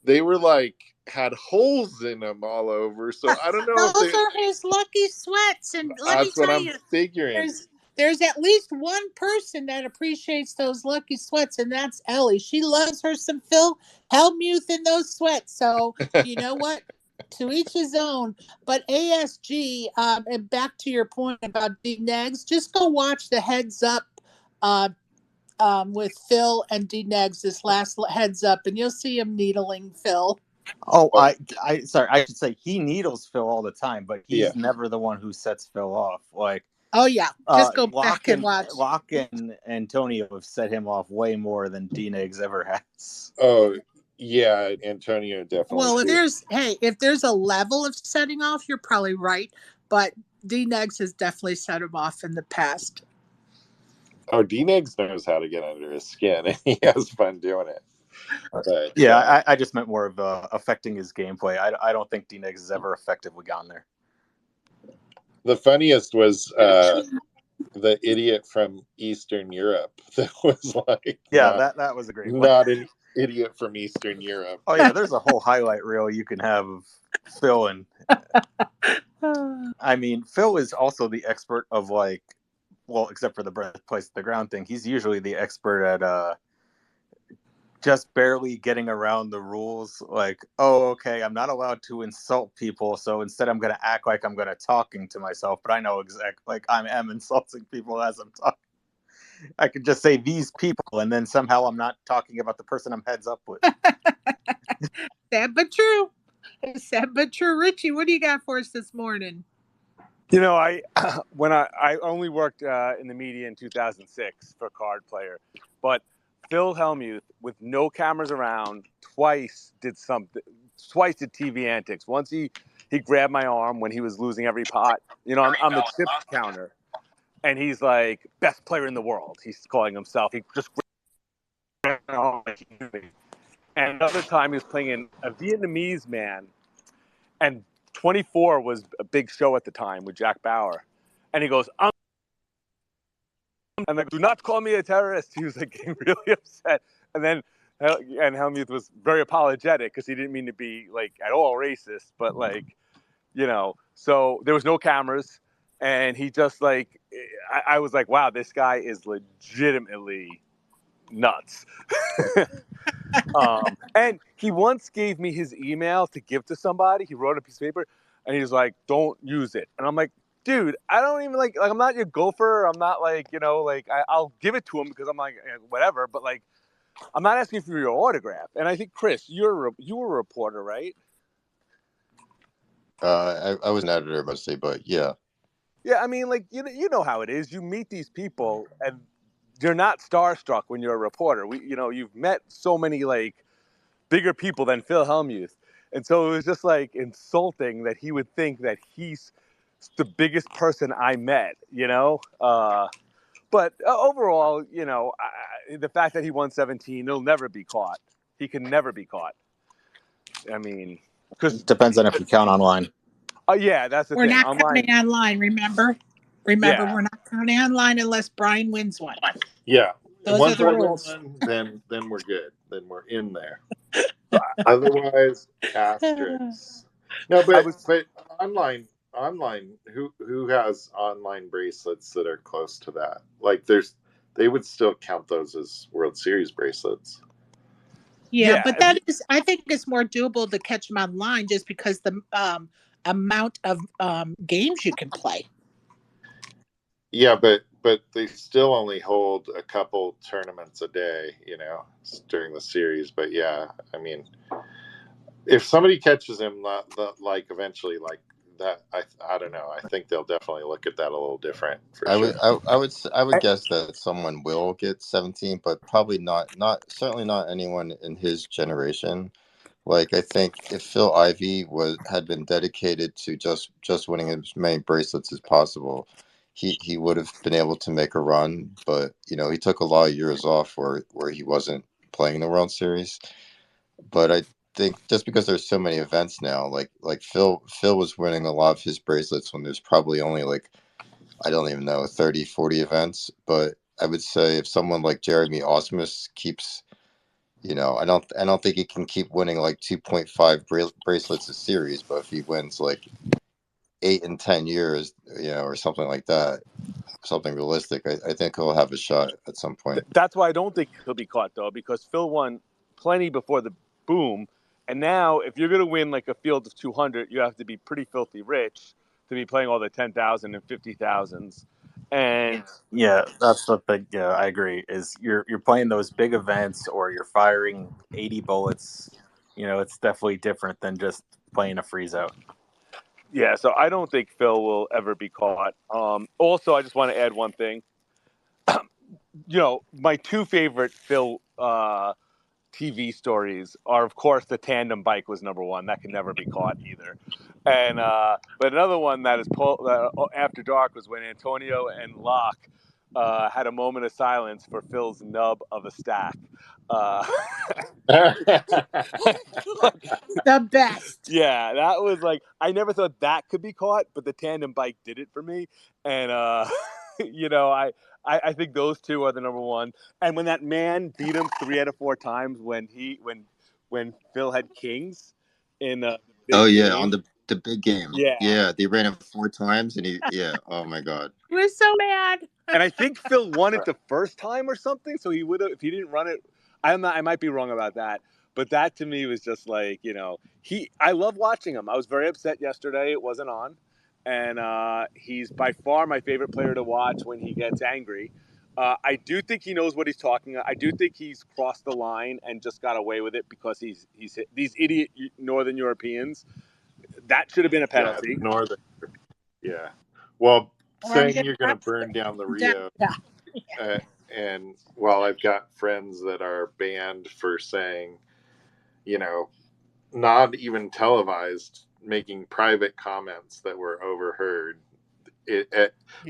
they were like had holes in them all over. So I don't know if Those they. are his lucky sweats. And let me That's what tell I'm you, figuring. there's at least one person that appreciates those lucky sweats, and that's Ellie. She loves her some Phil Hellmuth in those sweats. So you know what? To each his own. But ASG, and back to your point about D Negs, just go watch the Heads Up uh, with Phil and D Negs, this last Heads Up, and you'll see him needling Phil. Oh, Oh, sorry, I should say he needles Phil all the time, but yeah. he's never the one who sets Phil off. Like, Oh yeah, just go back and watch. Locke and Antonio have set him off way more than D-Negs ever has. Oh, yeah. Antonio definitely Well, too. if there's a level of setting off, you're probably right. But D Negs has definitely set him off in the past. Oh, D-Negs knows how to get under his skin, and he has fun doing it. But Yeah, I just meant more of affecting his gameplay. I don't think D-Negs has ever effectively gone there. the funniest was the idiot from Eastern Europe that was like, Yeah, that was a great one. not an idiot from Eastern Europe. Oh yeah, there's a whole highlight reel you can have of Phil, and I mean, Phil is also the expert of like, well, except for the birthplace of the ground thing, he's usually the expert at just barely getting around the rules. Like, oh, okay, I'm not allowed to insult people, so instead I'm going to act like I'm going to talking to myself, but I know exactly, like I am insulting people as I'm talking. I could just say these people, and then somehow I'm not talking about the person I'm heads up with. Sad but true. Sad but true. Richie, what do you got for us this morning? You know, I only worked in the media in 2006 for Card Player, but Phil Hellmuth, with no cameras around, twice did TV antics. Once he grabbed my arm when he was losing every pot. You know, I'm the chips counter, and he's like best player in the world. He's calling himself. He just grabbed my arm like he knew me. And another time he was playing in a Vietnamese man, and 24 was a big show at the time with Jack Bauer. And he goes, I'm like, do not call me a terrorist. He was like getting really upset. And then, Helmuth was very apologetic because he didn't mean to be like at all racist, but like, so there was no cameras. And he just like, I was like, wow, this guy is legitimately nuts. And he once gave me his email to give to somebody. He wrote a piece of paper, and he's like, "Don't use it." And I'm like, "Dude, I don't even like I'm not your gopher. I'm not like I'll give it to him because I'm like whatever. But like, I'm not asking for your autograph." And I think Chris, you were a reporter, right? I was an editor mostly, but yeah. Yeah, I mean, like you know how it is. You meet these people, and you're not starstruck when you're a reporter. You've met so many like bigger people than Phil Hellmuth, and so it was just like insulting that he would think that he's the biggest person I met. But overall, the fact that he won 17, he'll never be caught. He can never be caught. I mean, because Depends on if you count online. yeah, that's the We're thing. not Online, counting online, remember? Remember, yeah. we're not counting online unless Brian wins one. Yeah. Those Once are the I win rules. one, then we're good. Then we're in there. Otherwise, asterisks. No, I but was online, who has online bracelets that are close to that? Like, they would still count those as World Series bracelets. Yeah, yeah. but that is, I think it's more doable to catch them online just because the amount of games you can play. Yeah, but they still only hold a couple tournaments a day, during the series. But yeah, I mean, if somebody catches him, like eventually, like that, I don't know. I think they'll definitely look at that a little different for I sure. would guess that someone will get 17, but probably certainly not anyone in his generation. Like, I think if Phil Ivey had been dedicated to just winning as many bracelets as possible, he would have been able to make a run. But he took a lot of years off where he wasn't playing the World Series. But I think just because there's so many events now, like Phil was winning a lot of his bracelets when there's probably only like, I don't even know, 30, 40 events. But I would say if someone like Jeremy Osmus keeps, I don't think he can keep winning like 2.5 bracelets a series, but if he wins like 8 and 10 years, or something like that, something realistic, I think he'll have a shot at some point. That's why I don't think he'll be caught though, because Phil won plenty before the boom, and now if you're going to win like a field of 200, you have to be pretty filthy rich to be playing all the 10,000 and 50,000s. And Yeah, that's the thing. Yeah, I agree. Is you're playing those big events or you're firing 80 bullets. It's definitely different than just playing a freeze out. yeah, so I don't think Phil will ever be caught. Also, I just want to add one thing. My two favorite Phil TV stories are, of course, the tandem bike was number one. That can never be caught either. And but another one that is after dark was when Antonio and Locke had a moment of silence for Phil's nub of a stack. The best. Yeah, that was like, I never thought that could be caught, but the tandem bike did it for me. And I think those two are the number one. And when that man beat him 3 out of 4 times when Phil had kings in the Oh big yeah, game. on the big game. Yeah. Yeah, they ran him 4 times and oh my God. He was so mad. And I think Phil won it the first time or something, so he would have, if he didn't run it. I might be wrong about that, but that to me was just like, I love watching him. I was very upset yesterday it wasn't on, and he's by far my favorite player to watch when he gets angry. I do think he knows what he's talking about. I do think he's crossed the line and just got away with it because he's hit these idiot Northern Europeans. That should have been a penalty. Yeah. Well, Or I'm saying getting you're going to burn down the Rio, yeah. and while I've got friends that are banned for saying, not even televised, making private comments that were overheard,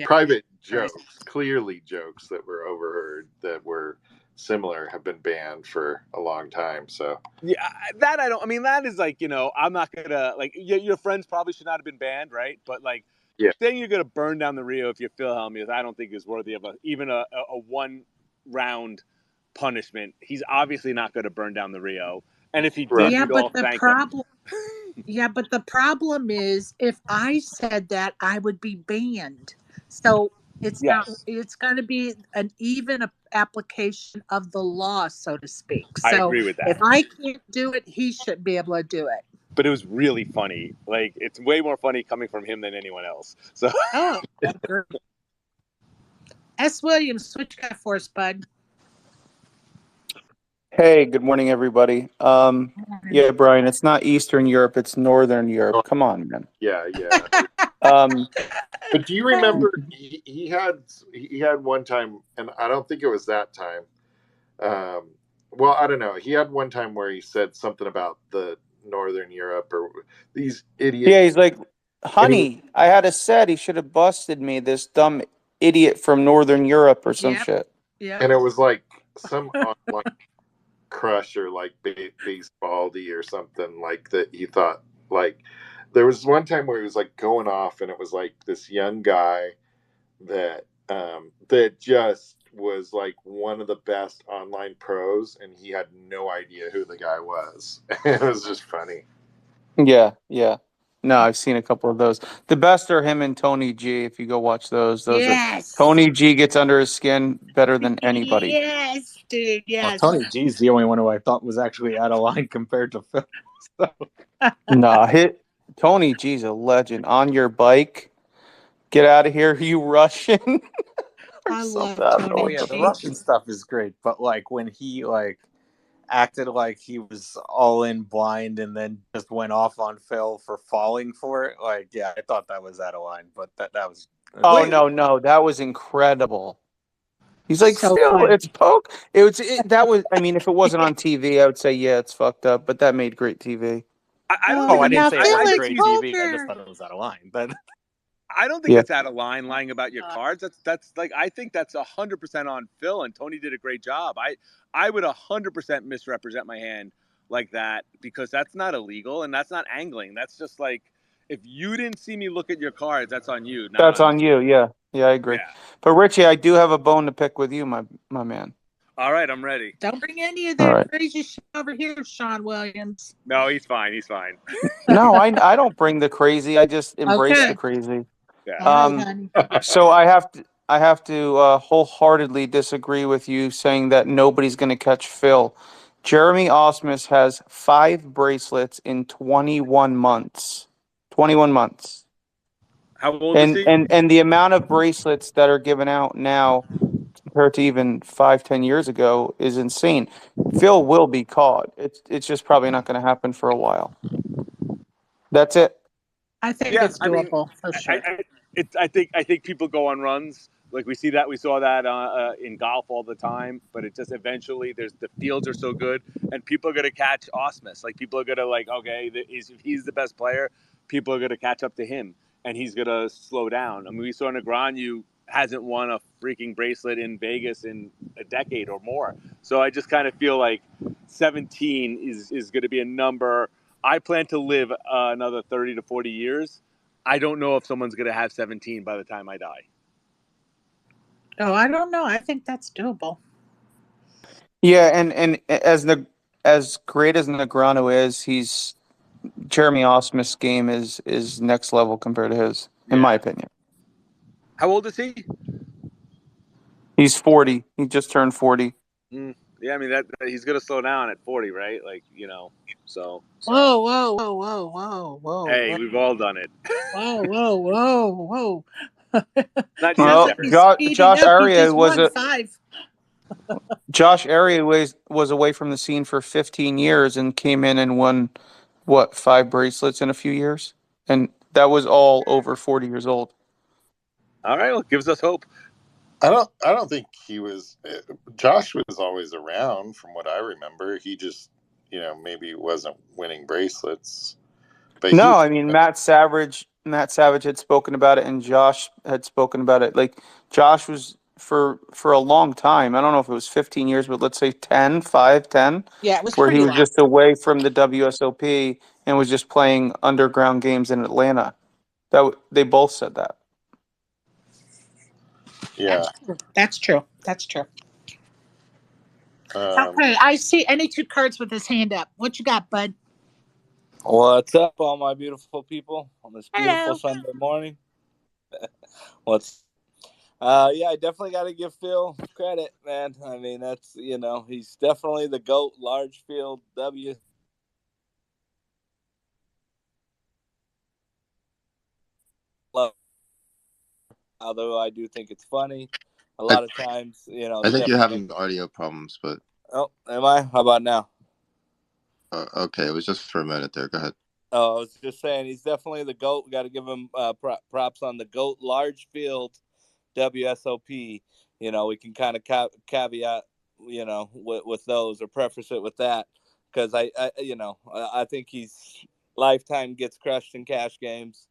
private jokes, clearly jokes that were overheard that were similar, have been banned for a long time. So yeah, that I don't. I mean, that is like, I'm not gonna like. Your friends probably should not have been banned, right? But like, yeah, saying you're gonna burn down the Rio if you Phil Hellmuth, I don't think is worthy of even a 1 round punishment. He's obviously not going to burn down the Rio, and if he did, Yeah, we'd all but the thank him. problem. Yeah, but the problem is, if I said that, I would be banned. So It's not. Yes, It's going to be an even application of the law, so to speak. I So agree with if that. I can't do it, he should be able to do it. But it was really funny. Like, it's way more funny coming from him than anyone else. So Oh, I agree. S. Williams, switch guy for us, bud. Hey, good morning, everybody. Yeah, Brian, it's not Eastern Europe, it's Northern Europe. Come on, man. Yeah, yeah. Um, But do you remember he had one time, and I don't think it was that time. Um, well, I don't know. He had one time where he said something about the Northern Europe or these yeah, idiots, he's like, and he honey, I had a set. He should have busted me, this dumb idiot from Northern Europe or some Yep. shit. Yep. and it was like some online crush or like basebaldy or something like that. He thought like there was one time where he was like going off, and it was like this young guy that just was like one of the best online pros, and he had no idea who the guy was. It was just funny. Yeah, yeah. No, I've seen a couple of those. The best are him and Tony G. If you go watch those are Yes. Tony G gets under his skin better than anybody. Yes, dude. Well, Yes. Tony G's the only one who I thought was actually out of line compared to Phil. So, Nah, Tony G's a legend. On your bike, get out of here, you Russian, or I love something. I don't know oh Tony what yeah, the the G. fuck. Russian stuff is great, but like when he like acted like he was all in blind and then just went off on Phil for falling for it, like yeah, I thought that was out of line, but that was Oh Wait, no, that was incredible. He's like, so Phil, funny. it's poke. That was. I mean, if it wasn't on TV, I would say yeah, it's fucked up. But that made great TV. I don't Oh, think oh, I it's. didn't now say it Phil I made think is great he's. TV. I just poker. thought it was out of line. But I don't think Yeah, it's out of line lying about your cards. That's like I think that's 100% on Phil, and Tony did a great job. I would 100% misrepresent my hand like that because that's not illegal and that's not angling. That's just like if you didn't see me look at your cards, that's on you, not that's on me. on you. Yeah, I agree. Yeah. But Richie, I do have a bone to pick with you, my man. All right, I'm ready. Don't bring any of All that right. crazy shit over here, Sean Williams. No, he's fine. He's fine. No, I don't bring the crazy. I just embrace the Okay. crazy. Yeah. All right, Um, honey. so I have to wholeheartedly disagree with you saying that nobody's going to catch Phil. Jeremy Osmus has 5 bracelets in 21 months. 21 months. How old is And he? and and the amount of bracelets that are given out now compared to even 5, 10 years ago is insane. Phil will be caught. It's just probably not going to happen for a while. That's it. I think Yeah, it's I mean, doable for I, sure. I, I think people go on runs. Like we saw that in golf all the time. But it just eventually, the fields are so good, and people are gonna catch Osmus. Like people are gonna like, okay, if he's the best player, people are gonna catch up to him, and he's gonna slow down. I mean, we saw Negreanu hasn't won a freaking bracelet in Vegas in a decade or more. So I just kind of feel like 17 is going to be a number. I plan to live another 30 to 40 years. I don't know if someone's going to have 17 by the time I die. Oh, I don't know. I think that's doable. Yeah, and as great as Negreanu is, Jeremy Osmus' game is next level compared to his, in my Yeah. opinion. How old is he? He's 40. He just turned 40. Yeah, I mean that he's going to slow down at 40, right? Like, so. Whoa, whoa, whoa, whoa, whoa, whoa, Hey, whoa, we've all done it. whoa, whoa, whoa, whoa. Not you, Sounds Well, like Sherry. he's speeding Josh up. He Aria just won 5. was away from the scene for 15 years and came in and won what 5 bracelets in a few years, and that was all over 40 years old. All right, well, it gives us hope. I don't think he was. Josh was always around, from what I remember. He just, maybe wasn't winning bracelets, but he. No, I mean Matt Savage had spoken about it, and Josh had spoken about it. Like Josh was for a long time. I don't know if it was 15 years, but let's say 10, 5, 10, Yeah, it was where he pretty was long. just away from the WSOP and was just playing underground games in Atlanta. They both said that. Yeah. That's true. That's true. Um, Okay, I see any 2 cards with his hand up. What you got, bud? What's up, all my beautiful people, on this beautiful Hello. Sunday morning? What's Yeah, I definitely got to give Phil credit, man. I mean, that's he's definitely the GOAT. Large field W. Although I do think it's funny, a I, lot of times, I the think you're game. having audio problems, but Oh, am I? How about now? okay, it was just for a minute there. Go ahead. Oh, I was just saying he's definitely the GOAT. We got to give him props on the GOAT. Large field WSOP. We can kind of caveat, with those or preface it with that because I think he's lifetime gets crushed in cash games,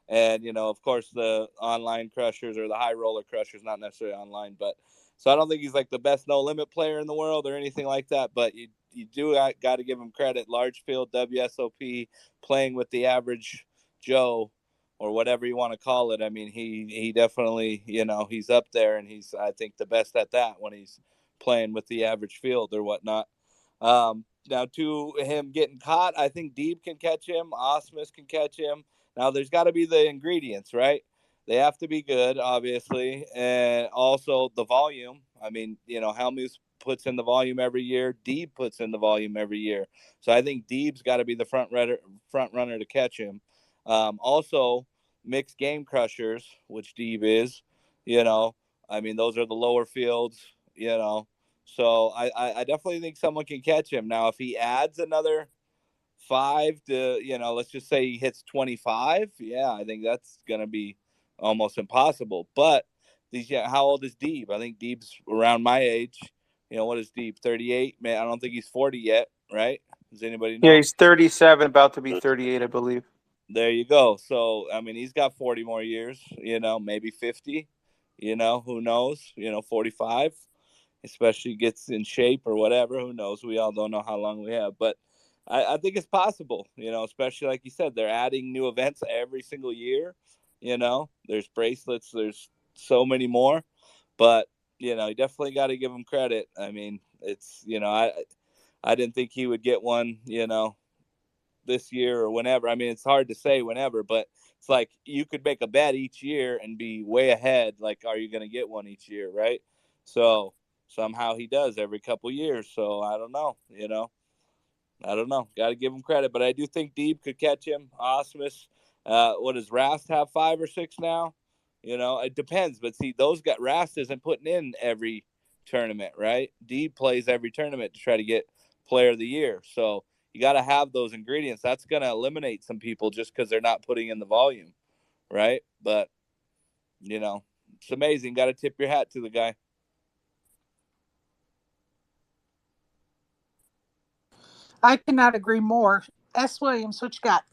and of course the online crushers or the high roller crushers, not necessarily online, but so I don't think he's like the best no limit player in the world or anything like that, but you do got to give him credit. Large field WSOP, playing with the average Joe or whatever you want to call it. I mean, he definitely, he's up there, and he's, I think, the best at that when he's playing with the average field or whatnot. Now, to him getting caught, I think Deeb can catch him. Osmus can catch him. Now, there's got to be the ingredients, right? They have to be good, obviously, and also the volume. I mean, Helmuth puts in the volume every year. Deeb puts in the volume every year. So I think Deeb's got to be the front runner to catch him. Also, mixed game crushers, which Deeb is, you know, I mean, those are the lower fields, you know. So I definitely think someone can catch him. Now, if he adds another five to, let's just say he hits 25, yeah, I think that's going to be almost impossible. But how old is Deeb? I think Deeb's around my age. What is Deeb? 38? Man, I don't think he's 40 yet, right? Does anybody Yeah, know? he's 37, about to be 38, I believe. There you go. So, I mean, he's got 40 more years, maybe 50, who knows, 45, especially gets in shape or whatever. Who knows? We all don't know how long we have, but I think it's possible, especially like you said, they're adding new events every single year. There's bracelets, there's so many more, but, you definitely got to give him credit. I mean, it's, I didn't think he would get one, this year or whenever. I mean, it's hard to say whenever, but it's like you could make a bet each year and be way ahead. Like, are you going to get one each year, right? So somehow he does every couple years. So I don't know, I don't know. Got to give him credit, but I do think Deeb could catch him. Osmus, what does Rast have, 5 or 6 now? It depends. But see, those got Rast isn't putting in every tournament, right? Deeb plays every tournament to try to get Player of the Year. So you got to have those ingredients. That's going to eliminate some people just because they're not putting in the volume, right? But it's amazing. Got to tip your hat to the guy. I cannot agree more. S. Williams, what you got?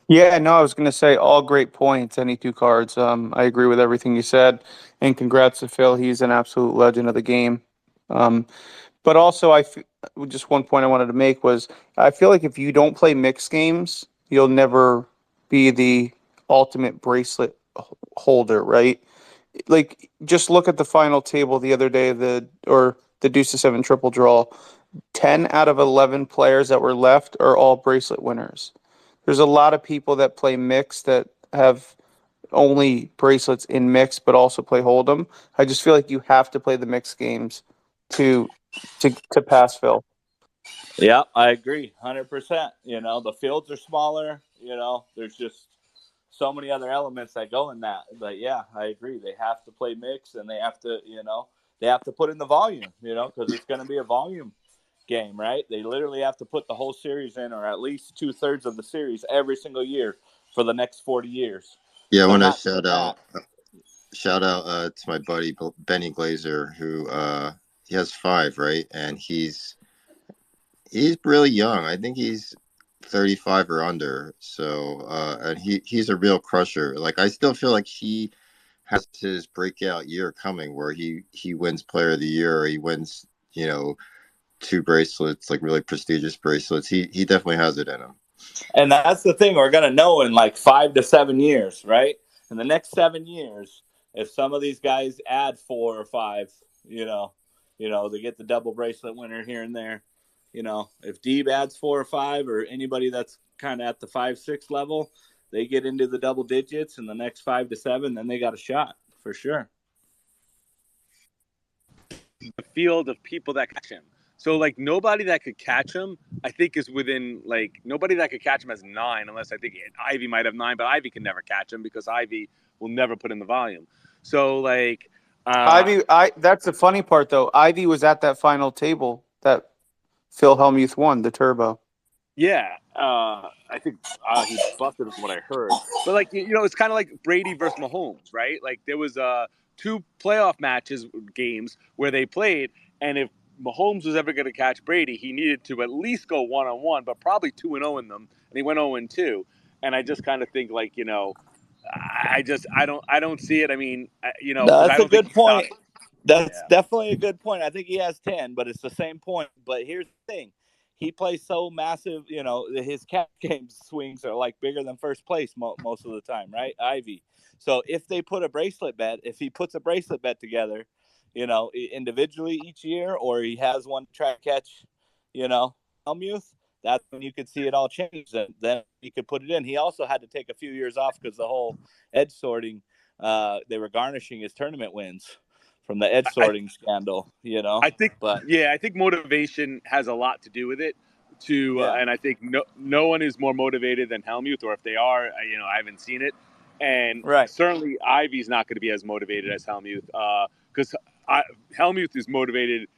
Yeah, no, I was going to say all great points, any two cards. I agree with everything you said, and congrats to Phil. He's an absolute legend of the game. Um, but also, just one point I wanted to make was I feel like if you don't play mixed games, you'll never be the ultimate bracelet holder, right? Like, just look at the final table the other day, the Deuce to Seven triple draw. 10 out of 11 players that were left are all bracelet winners. There's a lot of people that play mix that have only bracelets in mix, but also play hold'em. I just feel like you have to play the mixed games to to pass Phil. Yeah, I agree, 100%. The fields are smaller. There's just so many other elements that go in that. But yeah, I agree. They have to play mix, and they have to, they have to put in the volume, because it's going to be a volume game, right? They literally have to put the whole series in, or at least 2/3 of the series every single year for the next 40 years. Yeah, I So want to not even that. shout out to my buddy Benny Glazer, who he has 5, right, and he's really young. I think he's 35 or under. So and he's a real crusher. Like, I still feel like he has his breakout year coming, where he wins Player of the Year, or he wins, 2 bracelets, like really prestigious bracelets. He definitely has it in him. And that's the thing, we're going to know in like 5 to 7 years, right? In the next 7 years, if some of these guys add 4 or 5, they get the double bracelet winner here and there. If Deeb adds 4 or 5, or anybody that's kind of at the 5, 6 level, they get into the double digits in the next 5 to 7, then they got a shot for sure. the field of people that catch him. So like nobody that could catch him, I think is within like nobody that could catch him has 9, unless I think Ivy might have 9, but Ivy can never catch him because Ivy will never put in the volume. So like Ivy, that's the funny part though. Ivy was at that final table that Phil Hellmuth won the turbo. yeah, I think he busted from what I heard. But like it's kind of like Brady versus Mahomes, right? Like there was 2 playoff matches games where they played, and if Mahomes was ever going to catch Brady, he needed to at least go 1-on-1, but probably 2-0 in them, and he went 0-2. And I just kind of think like I don't see it. I mean, No, because I that's a don't think good he stopped. point. That's Yeah. definitely a good point. I think he has 10, but it's the same point. But here's the thing. He plays so massive, his cap game swings are like bigger than first place most of the time, right? Ivy. So if he puts a bracelet bet together, individually each year, or he has one try to catch, Helmuth, that's when you could see it all change. Then he could put it in. He also had to take a few years off because the whole edge sorting, they were garnishing his tournament wins from the edge I, sorting scandal, I think, but I think motivation has a lot to do with it. yeah, And I think no one is more motivated than Helmuth, or if they are, I haven't seen it. And right, certainly Ivy's not going to be as motivated as Helmuth, because Helmuth is motivated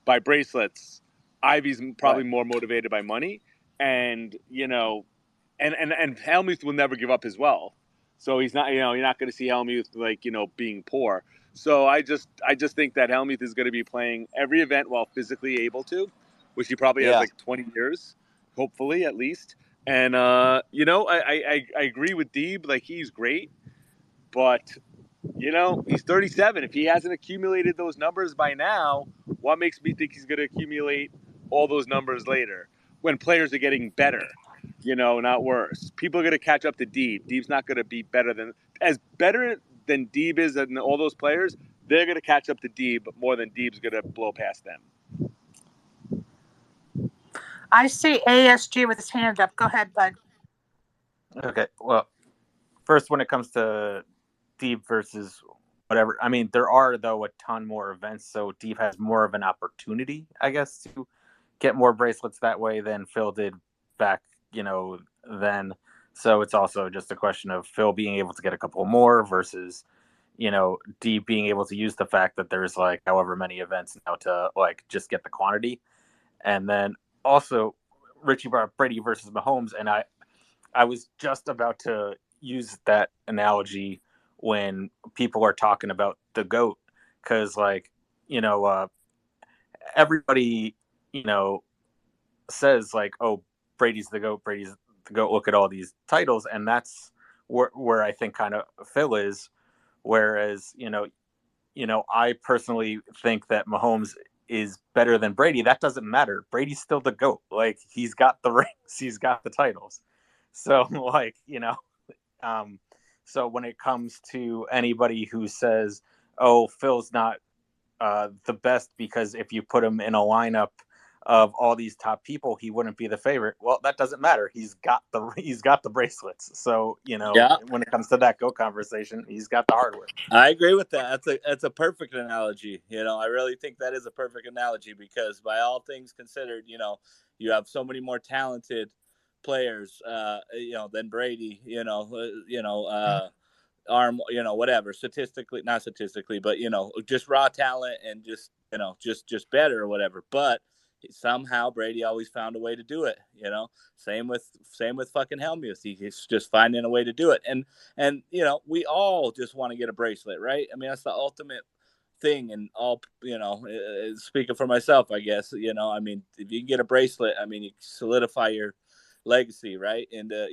by bracelets. Ivy's probably right, more motivated by money, and and Helmuth will never give up his wealth. So he's not, you're not going to see Helmuth like being poor. So I just think that Helmuth is going to be playing every event while physically able to, which he probably has yeah, like 20 years, hopefully at least. And I agree with Deeb, like he's great, but he's 37. If he hasn't accumulated those numbers by now, what makes me think he's going to accumulate all those numbers later when players are getting better? Not worse. People are going to catch up to Deeb. Deeb's not going to be better than Deeb is and all those players. They're going to catch up to Deeb more than Deeb's going to blow past them. I see ASG with his hand up. Go ahead, bud. Okay, well, first when it comes to Deeb versus whatever, I mean, there are though a ton more events, so Deeb has more of an opportunity, I guess, to get more bracelets that way than Phil did back, then. So it's also just a question of Phil being able to get a couple more versus, Deeb being able to use the fact that there's like however many events now to like just get the quantity. And then also Richie brought Brady versus Mahomes, and I was just about to use that analogy when people are talking about the GOAT, because like, everybody, says like, oh, Brady's the GOAT, Brady's the GOAT, look at all these titles. And that's where I think kind of Phil is. Whereas, I personally think that Mahomes is better than Brady. That doesn't matter. Brady's still the GOAT. Like he's got the rings, he's got the titles. So like, so when it comes to anybody who says, oh, Phil's not the best because if you put him in a lineup of all these top people, he wouldn't be the favorite. Well, that doesn't matter. He's got the bracelets. So, yeah. when it comes to that GOAT conversation, he's got the hardware. I agree with that. That's a perfect analogy. I really think that is a perfect analogy because by all things considered, you have so many more talented players, than Brady. Arm, whatever, not statistically, but just raw talent and just better or whatever. But somehow Brady always found a way to do it. Same with fucking Helmuth. He's just finding a way to do it. And we all just want to get a bracelet, right? I mean, that's the ultimate thing. And all, speaking for myself, I guess, I mean, if you can get a bracelet, I mean, you solidify your legacy, right? Into,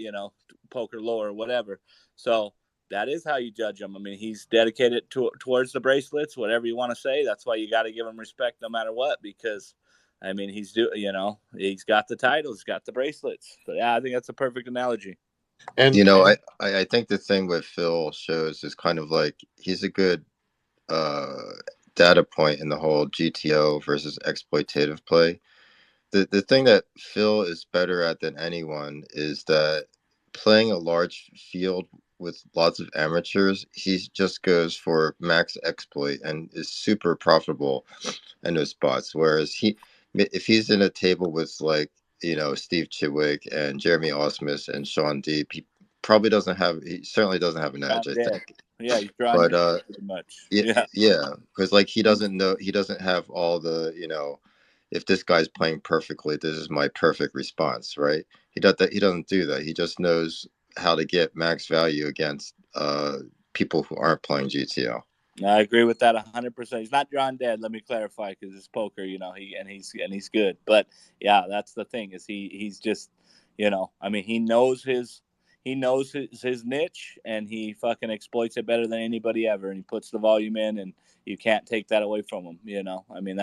poker lore or whatever. So that is how you judge him. I mean, he's dedicated towards the bracelets, whatever you want to say. That's why you got to give him respect no matter what, because I mean, he's got the titles, he's got the bracelets. But yeah, I think that's a perfect analogy. And I think the thing with Phil shows is kind of like he's a good data point in the whole GTO versus exploitative play. The thing that Phil is better at than anyone is that playing a large field with lots of amateurs, he just goes for max exploit and is super profitable in those spots. Whereas if he's in a table with like Steve Chidwick and Jeremy Osmus and Sean Deep, he certainly doesn't have an edge, Drawn I dead. think. Yeah, he's drawn But dead pretty much. yeah, Yeah. yeah, because like he doesn't have all the if this guy's playing perfectly, this is my perfect response, right? He doesn't do that. He just knows how to get max value against people who aren't playing GTO. I agree with that 100%. He's not drawn dead. Let me clarify, because it's poker, he's good. But yeah, that's the thing is he's just, I mean, he knows his niche, and he fucking exploits it better than anybody ever. And he puts the volume in, and you can't take that away from him. I mean,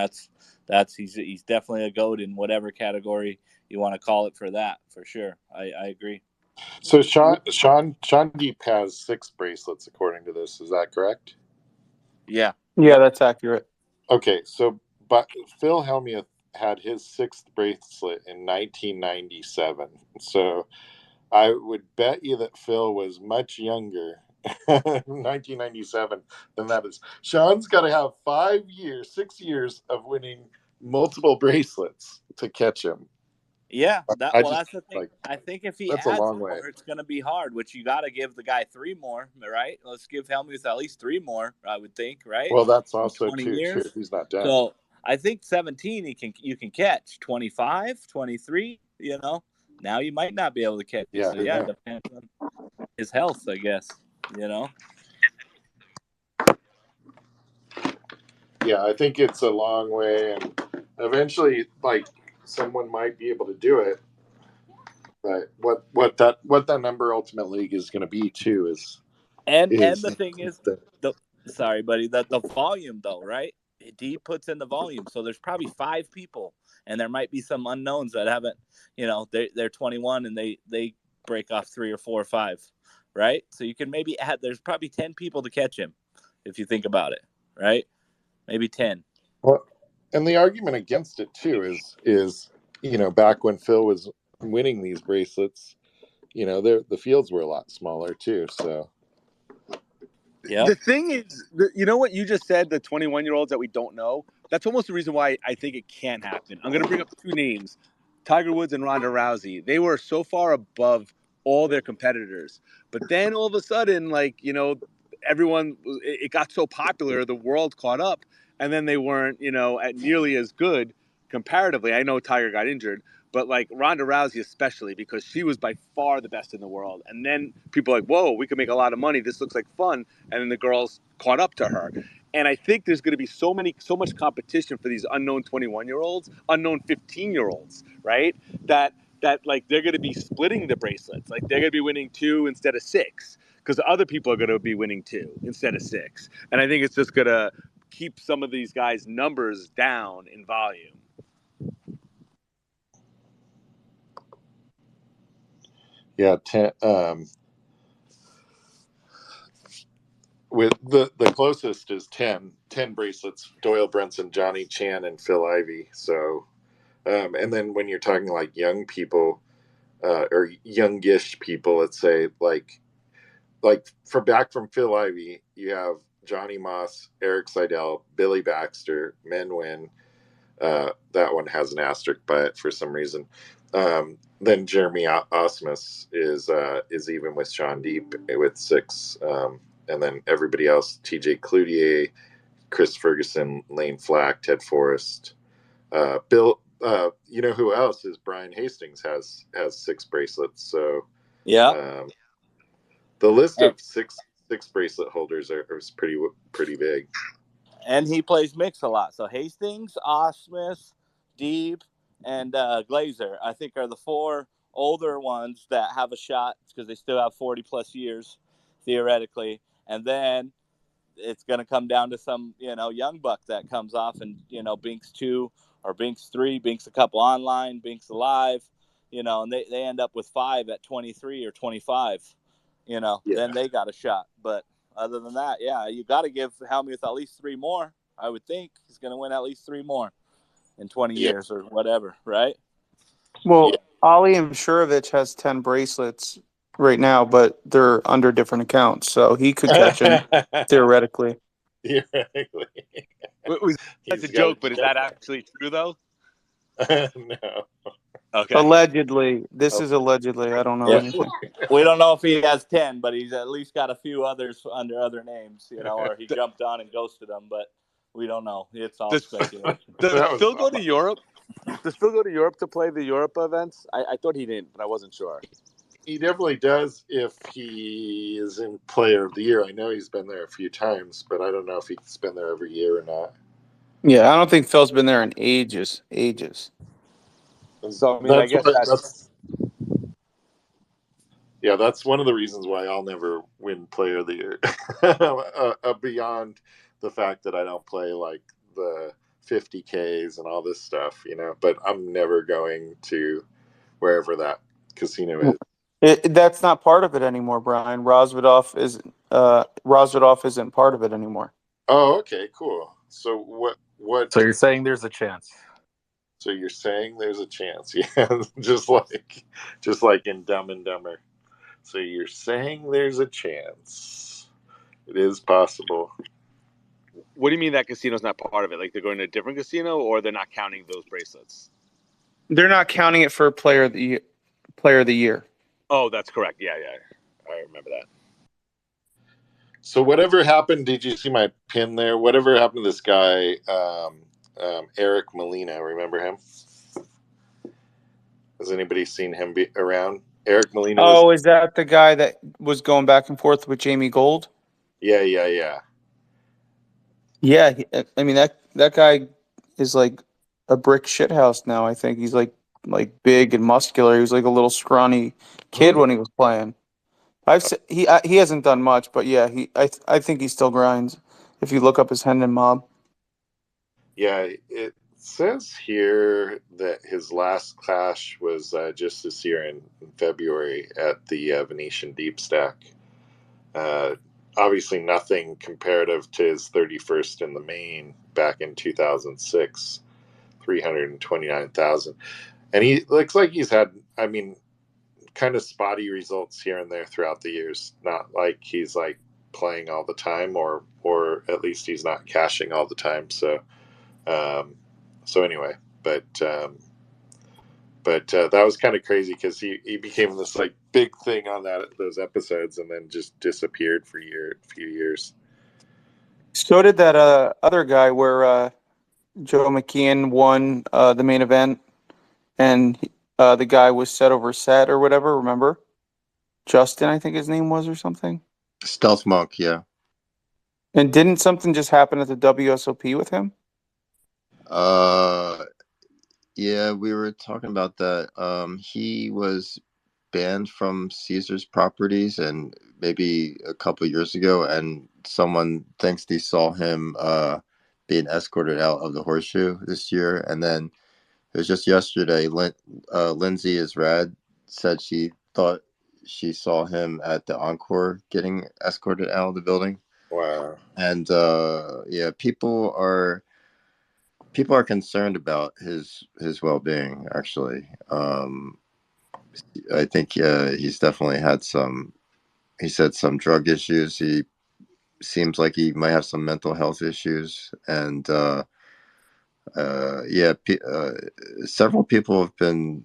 he's definitely a goat in whatever category you want to call it, for that, for sure. I agree. So Sean Deep has 6 bracelets according to this. Is that correct? Yeah. Yeah, that's accurate. Okay, so but Phil Hellmuth had his 6th bracelet in 1997. So I would bet you that Phil was much younger in 1997 than that is. Sean's got to have 6 years of winning multiple bracelets to catch him. Yeah, I just that's the thing. like I think if he that's a adds long way. more, it's going to be hard. Which you got to give the guy 3 more, right? Let's give Helmuth at least 3 more. I would think, right? Well, that's In also 20 too. years. He's not done. So I think 17 you can catch. 25, 23. Now you might not be able to catch it. Yeah, So who yeah, it knows? depends on his health, I guess. Yeah, I think it's a long way, and eventually, like someone might be able to do it. But what that number ultimately is going to be too And is the thing is, the the sorry, buddy, the volume though, right? D puts in the volume, so there's probably 5 people, and there might be some unknowns that haven't, they're 21 and they break off 3 or 4 or 5, right? So you can maybe add. There's probably 10 people to catch him, if you think about it, right? Maybe 10. well, and the argument against it too is back when Phil was winning these bracelets, the fields were a lot smaller too. So Yep. The thing is, you know what you just said, the 21-year-olds that we don't know? That's almost the reason why I think it can't happen. I'm going to bring up 2 names, Tiger Woods and Ronda Rousey. They were so far above all their competitors. But then all of a sudden, everyone, it got so popular, the world caught up, and then they weren't, at nearly as good comparatively. I know Tiger got injured, but like Ronda Rousey especially, because she was by far the best in the world. And then people are like, whoa, we can make a lot of money. This looks like fun. And then the girls caught up to her. And I think there's going to be so much competition for these unknown 21-year-olds, unknown 15-year-olds, right? That like they're going to be splitting the bracelets. Like they're going to be winning 2 instead of 6, because other people are going to be winning 2 instead of 6. And I think it's just going to keep some of these guys' numbers down in volume. yeah, with the closest is 10 bracelets: Doyle Brunson, Johnny Chan, and Phil Ivey. So and then when you're talking like young people or youngish people, let's say like from Phil Ivey, you have Johnny Moss, Eric Seidel, Billy Baxter, Menwin. That one has an asterisk by it for some reason. Then Jeremy Osmus is even with Sean Deep with 6, and then everybody else: T.J. Cloutier, Chris Ferguson, Lane Flack, Ted Forrest, Bill. You know who else is? Brian Hastings has 6 bracelets. So Yeah. the list of six bracelet holders is pretty big. And he plays mix a lot. So Hastings, Osmith, Deeb, and Glazer, I think, are the 4 older ones that have a shot, because they still have 40 plus years theoretically. And then it's going to come down to some, young buck that comes off, and, Binks 2 or Binks 3, Binks a couple online, Binks alive, and they end up with 5 at 23 or 25, then they got a shot. But other than that, yeah, you got to give Helmuth at least 3 more. I would think he's going to win at least 3 more in 20 years or whatever, right? Well, Ali Imshirovich has 10 bracelets. right now, but they're under different accounts, so he could catch him theoretically. Theoretically. That's a He's got joke, but is that actually true though? No. Okay. Allegedly, this is allegedly. I don't know Yeah. anything. We don't know if he has 10, but he's at least got a few others under other names, or he jumped on and ghosted them, but we don't know. It's all speculation. Does That was Phil go awesome. to Europe? Does Phil go to Europe to play the Europe events? I thought he didn't, but I wasn't sure. He definitely does if he is in Player of the Year. I know he's been there a few times, but I don't know if he's been there every year or not. Yeah, I don't think Phil's been there in ages. So I mean, I guess that's one of the reasons why I'll never win Player of the Year. Beyond the fact that I don't play like the 50Ks and all this stuff, but I'm never going to wherever that casino is. That's not part of it anymore, Brian. Rosvedov isn't part of it anymore. Oh, okay, cool. So what? So you're saying there's a chance? So you're saying there's a chance, yeah, just like in Dumb and Dumber. So you're saying there's a chance. It is possible. What do you mean that casino's not part of it? Like they're going to a different casino, or they're not counting those bracelets? They're not counting it for player of the year. Oh, that's correct. Yeah, I remember that. So whatever happened? Did you see my pin there? Whatever happened to this guy, Eric Molina? Remember him? Has anybody seen him be around? Eric Molina. Oh, is that the guy that was going back and forth with Jamie Gold? Yeah. Yeah, I mean that guy is like a brick shithouse now. I think he's like big and muscular. He was like a little scrawny kid when he was playing. He hasn't done much, but yeah, I think he still grinds. If you look up his Hendon mob. Yeah, it says here that his last clash was just this year in February at the Venetian Deep Stack. Obviously, nothing comparative to his 31st in the main back in 2006, 329,000. And he looks like he's had, kind of spotty results here and there throughout the years. Not like he's like playing all the time, or at least he's not cashing all the time. So anyway, but that was kind of crazy because he became this like big thing on those episodes and then just disappeared for a few years. So did that other guy where Joe McKeon won the main event, and the guy was set over set or whatever. Remember, Justin, I think his name was, or something. Stealth Monk, yeah. And didn't something just happen at the WSOP with him? Yeah, we were talking about that. He was banned from Caesars Properties and maybe a couple years ago, and someone thinks they saw him being escorted out of the Horseshoe this year. And then it was just yesterday, Lindsay is Rad said she thought she saw him at the Encore getting escorted out of the building. Wow. And yeah, people are concerned about his well-being, actually. I think he's definitely had some drug issues. He seems like he might have some mental health issues, and several people have been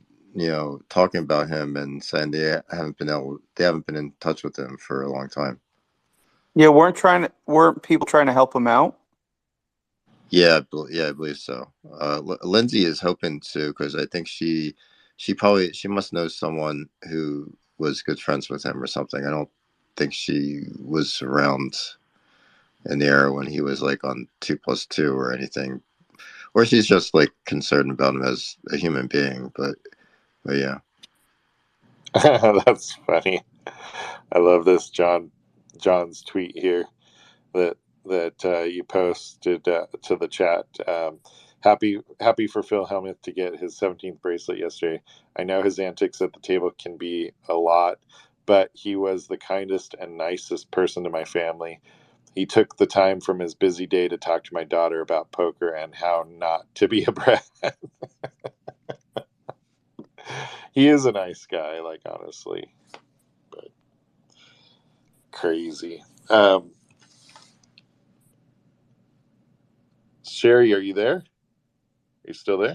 talking about him and saying they haven't been in touch with him for a long time. Yeah, weren't people trying to help him out? Yeah, I believe so. Lindsay is hoping to, because I think she must know someone who was good friends with him or something. I don't think she was around in the era when he was like on 2+2 or anything, or she's just like concerned about him as a human being. But yeah. That's funny. I love this John's tweet here that you posted to the chat. Happy for Phil Hellmuth to get his 17th bracelet yesterday. I know his antics at the table can be a lot, but he was the kindest and nicest person to my family. He took the time from his busy day to talk to my daughter about poker and how not to be a brat. He is a nice guy, like, honestly. But crazy. Sherry, are you there? Are you still there?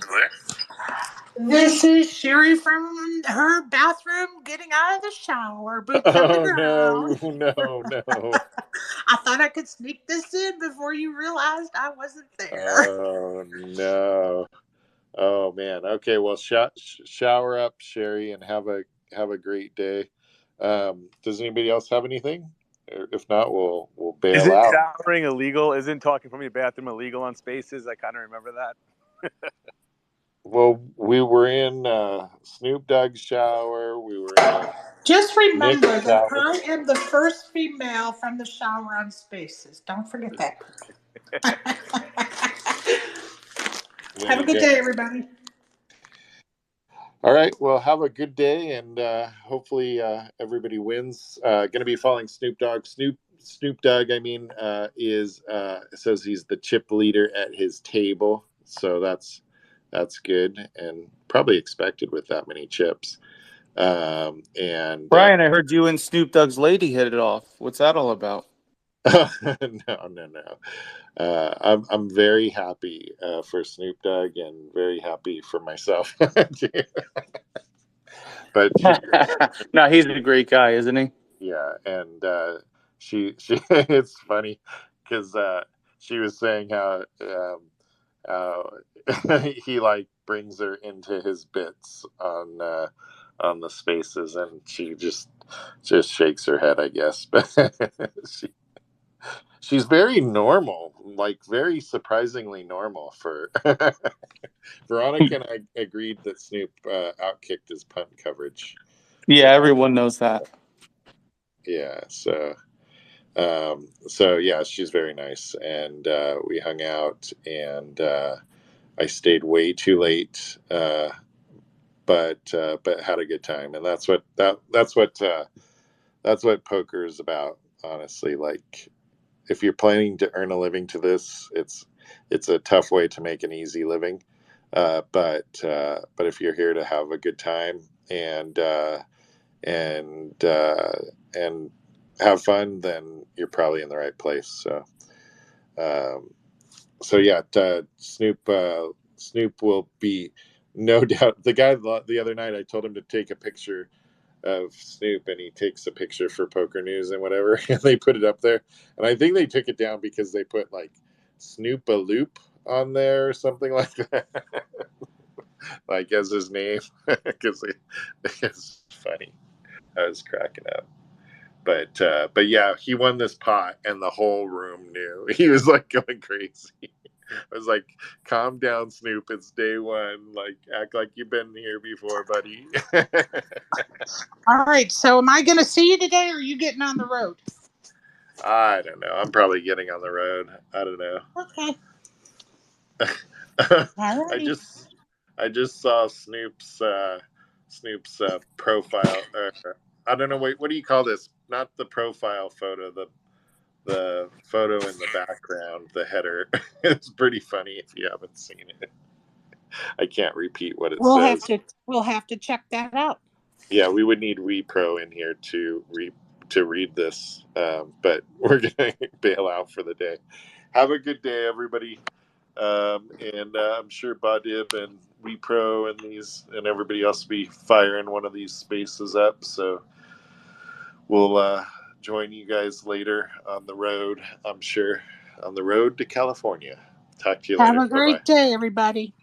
This is Sherry from her bathroom getting out of the shower, boots on the ground. No. I thought I could sneak this in before you realized I wasn't there. Oh, no. Oh, man. Okay, well, shower up, Sherry, and have a great day. Does anybody else have anything? If not, we'll bail Isn't out. showering illegal? Isn't talking from your bathroom illegal on Spaces? I kind of remember that. Well, we were in Snoop Dogg's shower. We were in Just remember Nick's that shower. I am the first female from the shower on Spaces. Don't forget that. There Have a you good go. day, everybody. All right. Well, have a good day, and hopefully everybody wins. Going to be following Snoop Dogg. Snoop Dogg, I mean, is says he's the chip leader at his table, so that's good and probably expected with that many chips. And Brian, I heard you and Snoop Dogg's lady hit it off. What's that all about? no. I'm very happy for Snoop Dogg and very happy for myself. But No, he's a great guy, isn't he? yeah, and she it's funny because she was saying how he like brings her into his bits on the Spaces, and she just shakes her head, I guess. But she's very normal, like very surprisingly normal for Veronica, and I agreed that Snoop outkicked his punt coverage. Yeah, everyone knows that. Yeah, so yeah, she's very nice, and we hung out, and I stayed way too late, but had a good time, and that's what poker is about, honestly. Like, if you're planning to earn a living to this, it's a tough way to make an easy living, but if you're here to have a good time and and have fun, then you're probably in the right place. So yeah, Snoop will be, no doubt. The guy the other night, I told him to take a picture of Snoop, and he takes a picture for Poker News and whatever, and they put it up there. And I think they took it down because they put like Snoop a Loop on there or something like that, like as his name, because it's funny. I was cracking up. But yeah, he won this pot, and the whole room knew. He was like going crazy. I was like, calm down, Snoop. It's day one. Like, act like you've been here before, buddy. All right. So, am I going to see you today, or are you getting on the road? I don't know. I'm probably getting on the road. I don't know. Okay. I just saw Snoop's profile. I don't know. Wait, what do you call this? Not the profile photo. The photo in the background, the header. It's pretty funny if you haven't seen it. I can't repeat what it says. We'll have to check that out. Yeah, we would need repro in here to read this, but we're gonna bail out for the day. Have a good day, everybody, and I'm sure Badib and repro and everybody else will be firing one of these spaces up. So we'll join you guys later on the road. I'm sure on the road to California. Talk to you Have later. a Bye bye. great day, everybody.